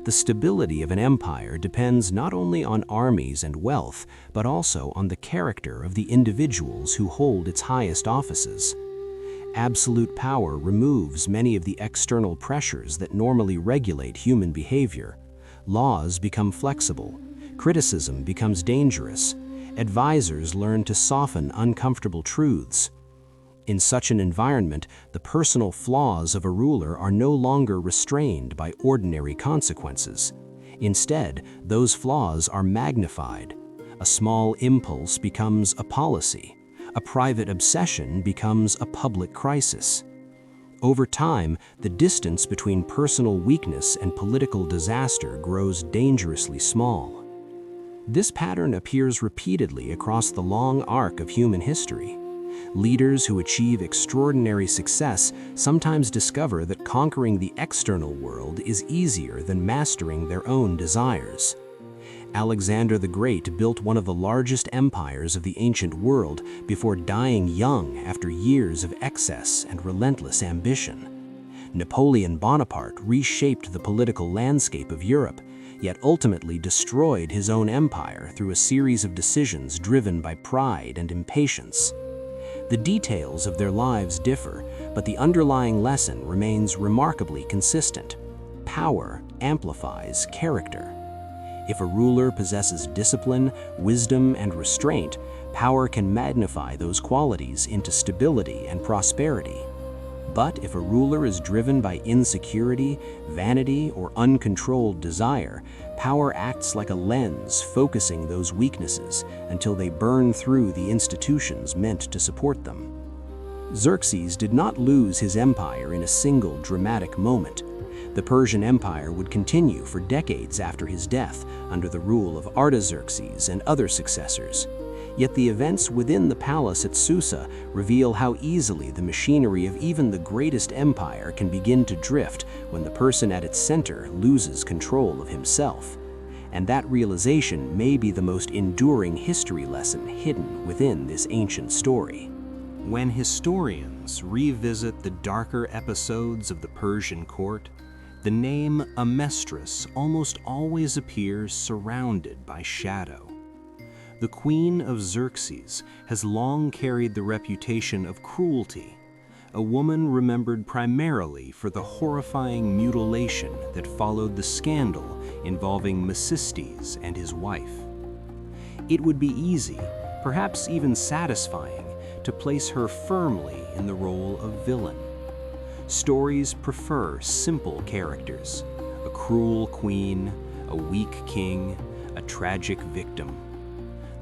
B: The stability of an empire depends not only on armies and wealth, but also on the character of the individuals who hold its highest offices. Absolute power removes many of the external pressures that normally regulate human behavior. Laws become flexible, criticism becomes dangerous, advisors learn to soften uncomfortable truths. In such an environment, the personal flaws of a ruler are no longer restrained by ordinary consequences. Instead, those flaws are magnified. A small impulse becomes a policy. A private obsession becomes a public crisis. Over time, the distance between personal weakness and political disaster grows dangerously small. This pattern appears repeatedly across the long arc of human history. Leaders who achieve extraordinary success sometimes discover that conquering the external world is easier than mastering their own desires. Alexander the Great built one of the largest empires of the ancient world before dying young after years of excess and relentless ambition. Napoleon Bonaparte reshaped the political landscape of Europe, yet ultimately destroyed his own empire through a series of decisions driven by pride and impatience. The details of their lives differ, but the underlying lesson remains remarkably consistent. Power amplifies character. If a ruler possesses discipline, wisdom, and restraint, power can magnify those qualities into stability and prosperity. But if a ruler is driven by insecurity, vanity, or uncontrolled desire, power acts like a lens focusing those weaknesses until they burn through the institutions meant to support them. Xerxes did not lose his empire in a single dramatic moment. The Persian Empire would continue for decades after his death under the rule of Artaxerxes and other successors. Yet the events within the palace at Susa reveal how easily the machinery of even the greatest empire can begin to drift when the person at its center loses control of himself. And that realization may be the most enduring history lesson hidden within this ancient story.
A: When historians revisit the darker episodes of the Persian court, the name Amestris almost always appears surrounded by shadow. The Queen of Xerxes has long carried the reputation of cruelty, a woman remembered primarily for the horrifying mutilation that followed the scandal involving Mecistes and his wife. It would be easy, perhaps even satisfying, to place her firmly in the role of villain. Stories prefer simple characters: a cruel queen, a weak king, a tragic victim.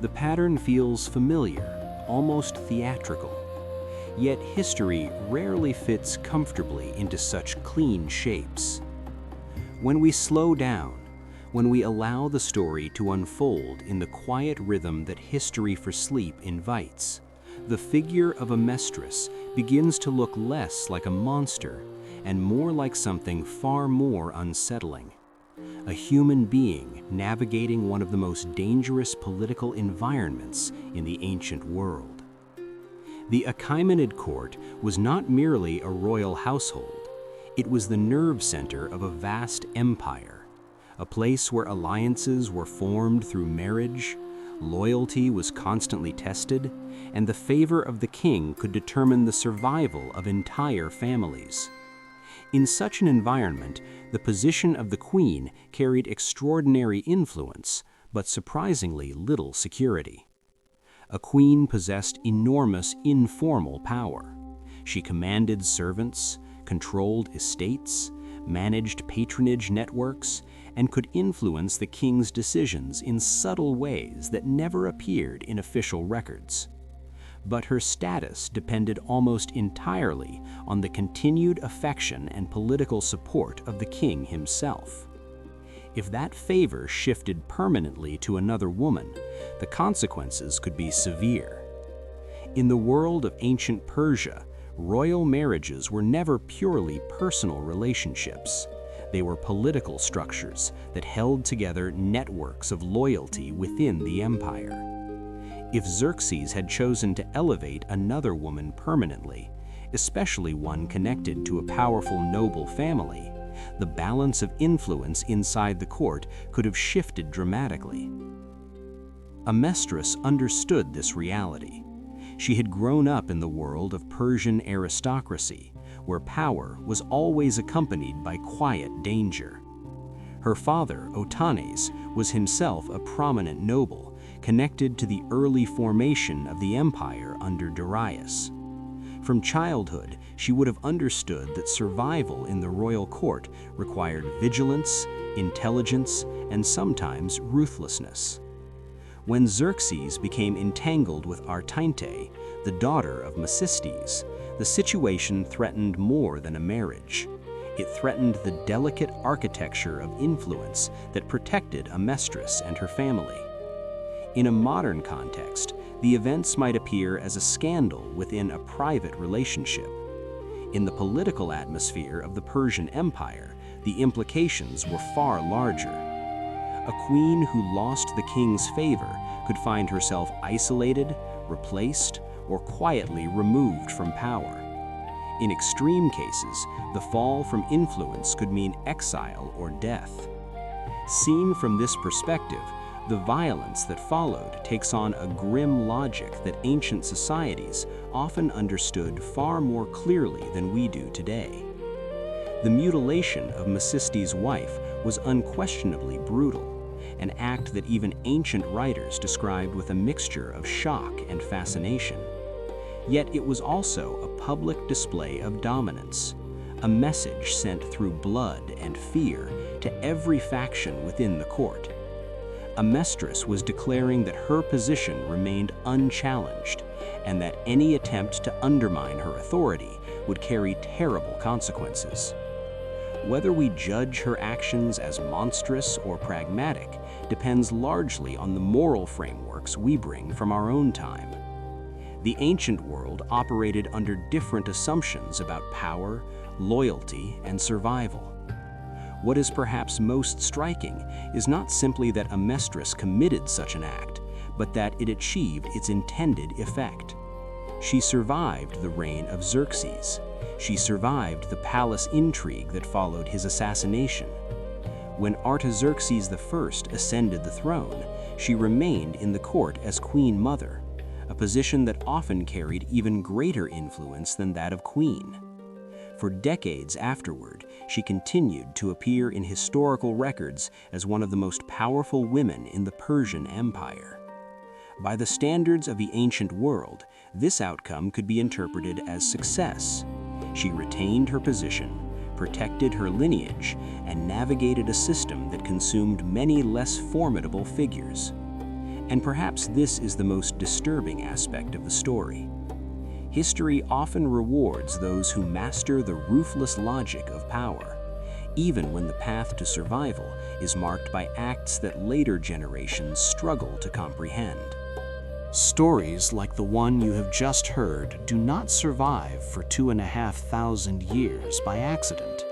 A: The pattern feels familiar, almost theatrical. Yet history rarely fits comfortably into such clean shapes. When we slow down, when we allow the story to unfold in the quiet rhythm that history for sleep invites, the figure of Amestris begins to look less like a monster and more like something far more unsettling. A human being navigating one of the most dangerous political environments in the ancient world. The Achaemenid court was not merely a royal household, it was the nerve center of a vast empire, a place where alliances were formed through marriage, loyalty was constantly tested, and the favor of the king could determine the survival of entire families. In such an environment, the position of the queen carried extraordinary influence, but surprisingly little security. A queen possessed enormous informal power. She commanded servants, controlled estates, managed patronage networks, and could influence the king's decisions in subtle ways that never appeared in official records. But her status depended almost entirely on the continued affection and political support of the king himself. If that favor shifted permanently to another woman, the consequences could be severe. In the world of ancient Persia, royal marriages were never purely personal relationships. They were political structures that held together networks of loyalty within the empire. If Xerxes had chosen to elevate another woman permanently, especially one connected to a powerful noble family,
B: The balance of influence inside the court could have shifted dramatically. Amestris understood this reality. She had grown up in the world of Persian aristocracy, where power was always accompanied by quiet danger. Her father, Otanes, was himself a prominent noble, connected to the early formation of the empire under Darius. From childhood, she would have understood that survival in the royal court required vigilance, intelligence, and sometimes ruthlessness. When Xerxes became entangled with Artainte, the daughter of Mecistes, the situation threatened more than a marriage. It threatened the delicate architecture of influence that protected Amestris and her family. In a modern context, the events might appear as a scandal within a private relationship. In the political atmosphere of the Persian Empire, the implications were far larger. A queen who lost the king's favor could find herself isolated, replaced, or quietly removed from power. In extreme cases, the fall from influence could mean exile or death. Seen from this perspective, the violence that followed takes on a grim logic that ancient societies often understood far more clearly than we do today. The mutilation of Mecistes' wife was unquestionably brutal, an act that even ancient writers described with a mixture of shock and fascination. Yet it was also a public display of dominance, a message sent through blood and fear to every faction within the court. Amestris was declaring that her position remained unchallenged, and that any attempt to undermine her authority would carry terrible consequences. Whether we judge her actions as monstrous or pragmatic depends largely on the moral frameworks we bring from our own time. The ancient world operated under different assumptions about power, loyalty, and survival. What is perhaps most striking is not simply that Amestris committed such an act, but that it achieved its intended effect. She survived the reign of Xerxes. She survived the palace intrigue that followed his assassination. When Artaxerxes I ascended the throne, she remained in the court as Queen Mother, a position that often carried even greater influence than that of queen. For decades afterward, she continued to appear in historical records as one of the most powerful women in the Persian Empire. By the standards of the ancient world, this outcome could be interpreted as success. She retained her position, protected her lineage, and navigated a system that consumed many less formidable figures. And perhaps this is the most disturbing aspect of the story. History often rewards those who master the ruthless logic of power, even when the path to survival is marked by acts that later generations struggle to comprehend.
A: Stories like the one you have just heard do not survive for 2,500 years by accident.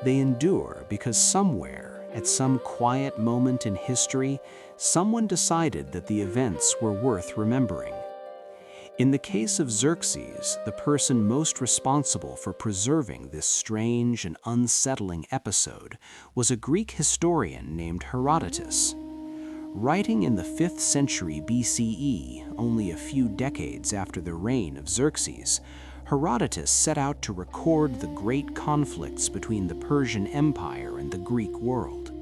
A: They endure because somewhere, at some quiet moment in history, someone decided that the events were worth remembering. In the case of Xerxes, the person most responsible for preserving this strange and unsettling episode was a Greek historian named Herodotus. Writing in the 5th century BCE, only a few decades after the reign of Xerxes, Herodotus set out to record the great conflicts between the Persian Empire and the Greek world.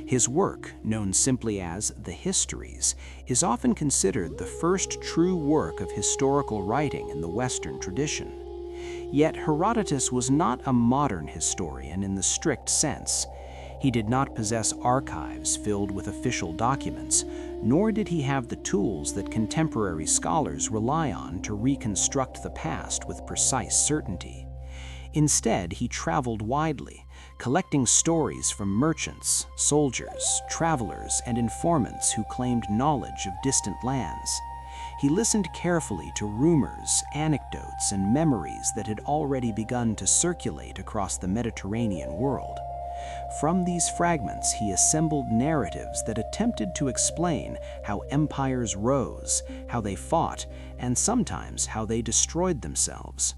A: His work, known simply as the Histories, is often considered the first true work of historical writing in the Western tradition. Yet Herodotus was not a modern historian in the strict sense. He did not possess archives filled with official documents, nor did he have the tools that contemporary scholars rely on to reconstruct the past with precise certainty. Instead, he traveled widely, collecting stories from merchants, soldiers, travelers, and informants who claimed knowledge of distant lands. He listened carefully to rumors, anecdotes, and memories that had already begun to circulate across the Mediterranean world. From these fragments, he assembled narratives that attempted to explain how empires rose, how they fought, and sometimes how they destroyed themselves.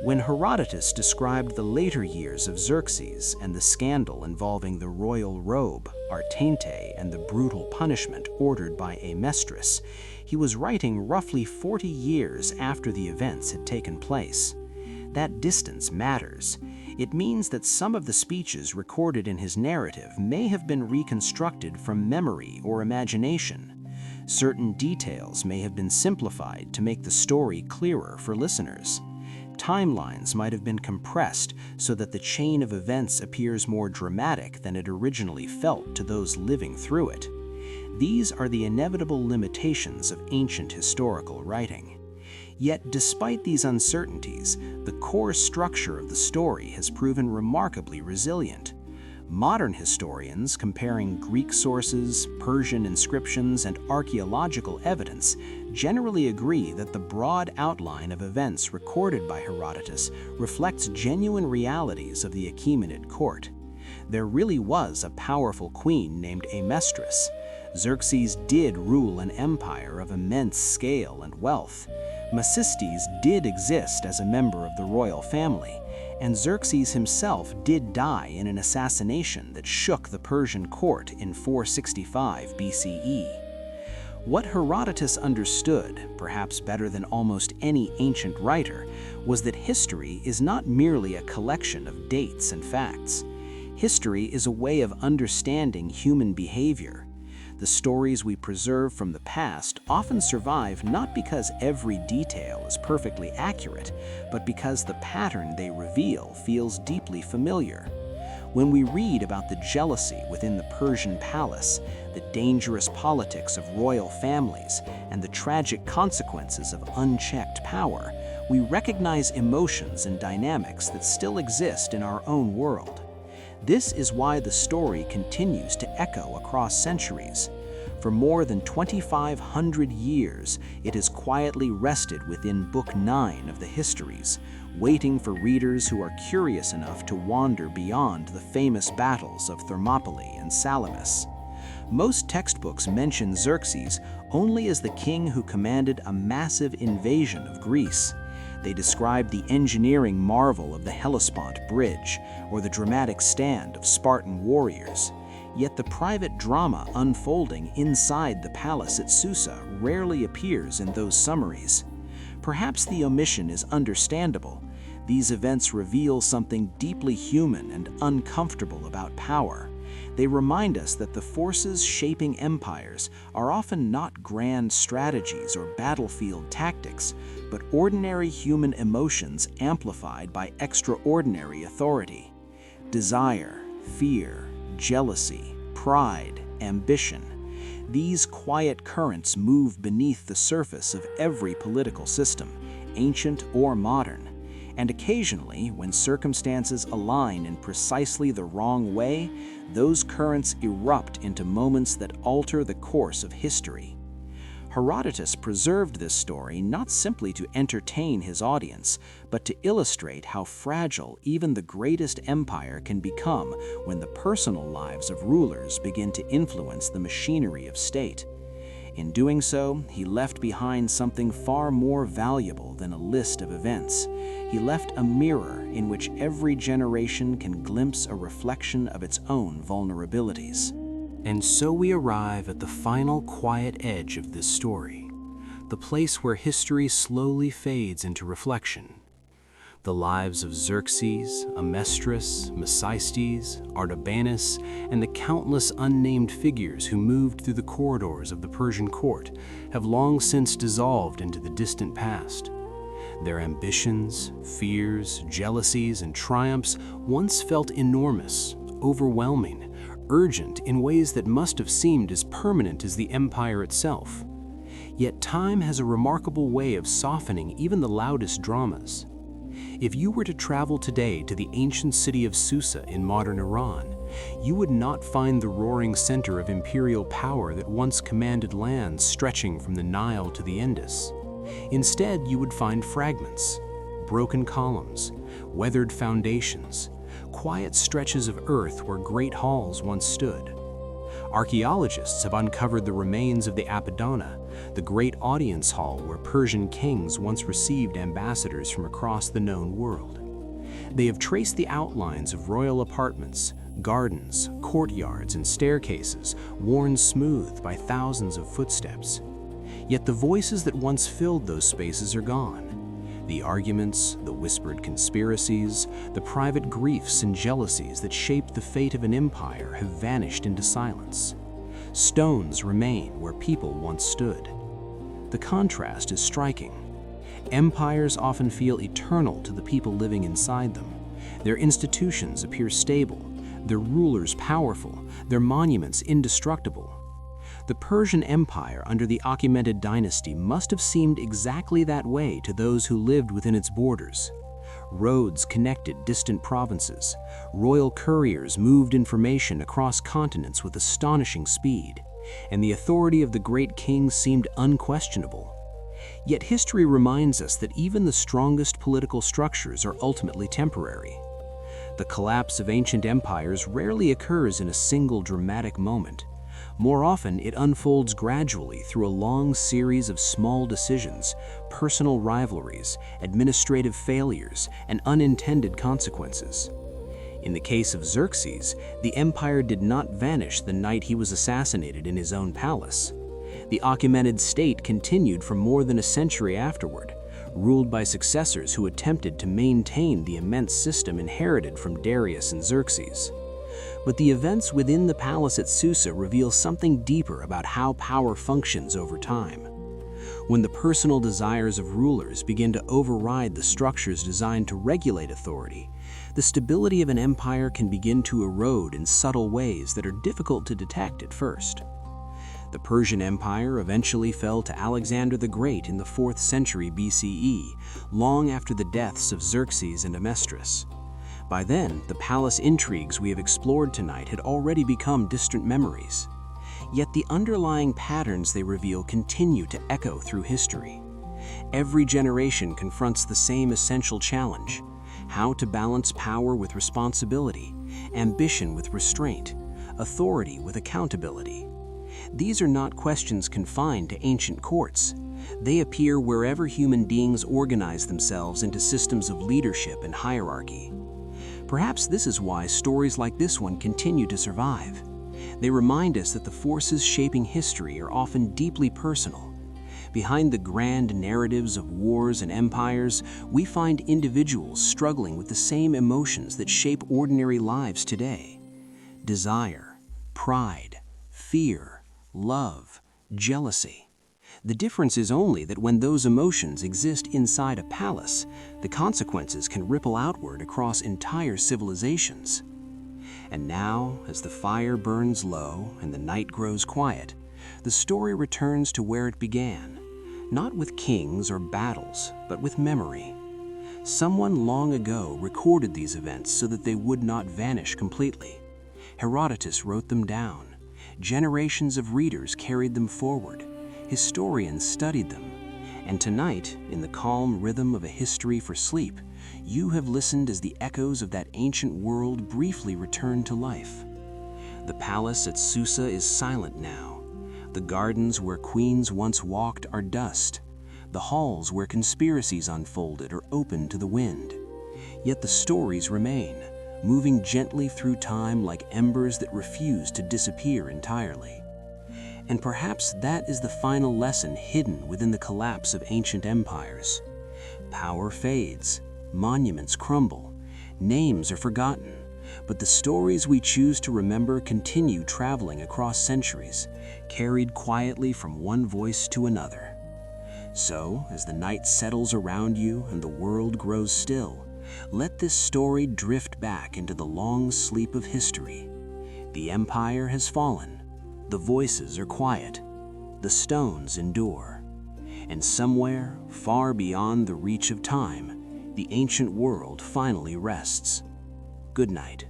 A: When Herodotus described the later years of Xerxes and the scandal involving the royal robe, Artente, and the brutal punishment ordered by Amestris, he was writing roughly 40 years after the events had taken place. That distance matters. It means that some of the speeches recorded in his narrative may have been reconstructed from memory or imagination. Certain details may have been simplified to make the story clearer for listeners. Timelines might have been compressed so that the chain of events appears more dramatic than it originally felt to those living through it. These are the inevitable limitations of ancient historical writing. Yet, despite these uncertainties, the core structure of the story has proven remarkably resilient. Modern historians, comparing Greek sources, Persian inscriptions, and archaeological evidence, generally agree that the broad outline of events recorded by Herodotus reflects genuine realities of the Achaemenid court. There really was a powerful queen named Amestris. Xerxes did rule an empire of immense scale and wealth. Macystes did exist as a member of the royal family, and Xerxes himself did die in an assassination that shook the Persian court in 465 BCE. What Herodotus understood, perhaps better than almost any ancient writer, was that history is not merely a collection of dates and facts. History is a way of understanding human behavior. The stories we preserve from the past often survive not because every detail is perfectly accurate, but because the pattern they reveal feels deeply familiar. When we read about the jealousy within the Persian palace, the dangerous politics of royal families, and the tragic consequences of unchecked power, we recognize emotions and dynamics that still exist in our own world. This is why the story continues to echo across centuries. For more than 2,500 years, it has quietly rested within Book 9 of the Histories, waiting for readers who are curious enough to wander beyond the famous battles of Thermopylae and Salamis. Most textbooks mention Xerxes only as the king who commanded a massive invasion of Greece. They describe the engineering marvel of the Hellespont Bridge or the dramatic stand of Spartan warriors. Yet the private drama unfolding inside the palace at Susa rarely appears in those summaries. Perhaps the omission is understandable. These events reveal something deeply human and uncomfortable about power. They remind us that the forces shaping empires are often not grand strategies or battlefield tactics, but ordinary human emotions amplified by extraordinary authority. Desire, fear, jealousy, pride, ambition. These quiet currents move beneath the surface of every political system, ancient or modern. And occasionally, when circumstances align in precisely the wrong way, those currents erupt into moments that alter the course of history. Herodotus preserved this story not simply to entertain his audience, but to illustrate how fragile even the greatest empire can become when the personal lives of rulers begin to influence the machinery of state. In doing so, he left behind something far more valuable than a list of events. He left a mirror in which every generation can glimpse a reflection of its own vulnerabilities. And so we arrive at the final quiet edge of this story, the place where history slowly fades into reflection. The lives of Xerxes, Amestris, Macystes, Artabanus, and the countless unnamed figures who moved through the corridors of the Persian court have long since dissolved into the distant past. Their ambitions, fears, jealousies, and triumphs once felt enormous, overwhelming, urgent in ways that must have seemed as permanent as the empire itself. Yet time has a remarkable way of softening even the loudest dramas. If you were to travel today to the ancient city of Susa in modern Iran, you would not find the roaring center of imperial power that once commanded lands stretching from the Nile to the Indus. Instead, you would find fragments, broken columns, weathered foundations, quiet stretches of earth where great halls once stood. Archaeologists have uncovered the remains of the Apodona,
B: the great audience hall where Persian kings once received ambassadors from across the known world. They have traced the outlines of royal apartments, gardens, courtyards, and staircases worn smooth by thousands of footsteps. Yet the voices that once filled those spaces are gone. The arguments, the whispered conspiracies, the private griefs and jealousies that shaped the fate of an empire have vanished into silence. Stones remain where people once stood. The contrast is striking. Empires often feel eternal to the people living inside them. Their institutions appear stable, their rulers powerful, their monuments indestructible. The Persian Empire under the Achaemenid dynasty must have seemed exactly that way to those who lived within its borders. Roads connected distant provinces. Royal couriers moved information across continents with astonishing speed, and the authority of the great kings seemed unquestionable. Yet history reminds us that even the strongest political structures are ultimately temporary. The collapse of ancient empires rarely occurs in a single dramatic moment. More often, it unfolds gradually through a long series of small decisions, personal rivalries, administrative failures, and unintended consequences. In the case of Xerxes, the empire did not vanish the night he was assassinated in his own palace. The Achaemenid state continued for more than a century afterward, ruled by successors who attempted to maintain the immense system inherited from Darius and Xerxes. But the events within the palace at Susa reveal something deeper about how power functions over time. When the personal desires of rulers begin to override the structures designed to regulate authority, the stability of an empire can begin to erode in subtle ways that are difficult to detect at first. The Persian Empire eventually fell to Alexander the Great in the 4th century BCE, long after the deaths of Xerxes and Amestris. By then, the palace intrigues we have explored tonight had already become distant memories. Yet the underlying patterns they reveal continue to echo through history. Every generation confronts the same essential challenge: how to balance power with responsibility, ambition with restraint, authority with accountability. These are not questions confined to ancient courts. They appear wherever human beings organize themselves into systems of leadership and hierarchy. Perhaps this is why stories like this one continue to survive. They remind us that the forces shaping history are often deeply personal. Behind the grand narratives of wars and empires, we find individuals struggling with the same emotions that shape ordinary lives today: desire, pride, fear, love, jealousy. The difference is only that when those emotions exist inside a palace, the consequences can ripple outward across entire civilizations. And now, as the fire burns low and the night grows quiet, the story returns to where it began, not with kings or battles, but with memory. Someone long ago recorded these events so that they would not vanish completely. Herodotus wrote them down. Generations of readers carried them forward. Historians studied them. And tonight, in the calm rhythm of a history for sleep, you have listened as the echoes of that ancient world briefly return to life. The palace at Susa is silent now. The gardens where queens once walked are dust. The halls where conspiracies unfolded are open to the wind. Yet the stories remain, moving gently through time like embers that refuse to disappear entirely. And perhaps that is the final lesson hidden within the collapse of ancient empires. Power fades, monuments crumble, names are forgotten, but the stories we choose to remember continue traveling across centuries, carried quietly from one voice to another. So, as the night settles around you and the world grows still, let this story drift back into the long sleep of history. The empire has fallen. The voices are quiet, the stones endure, and somewhere, far beyond the reach of time, the ancient world finally rests. Good night.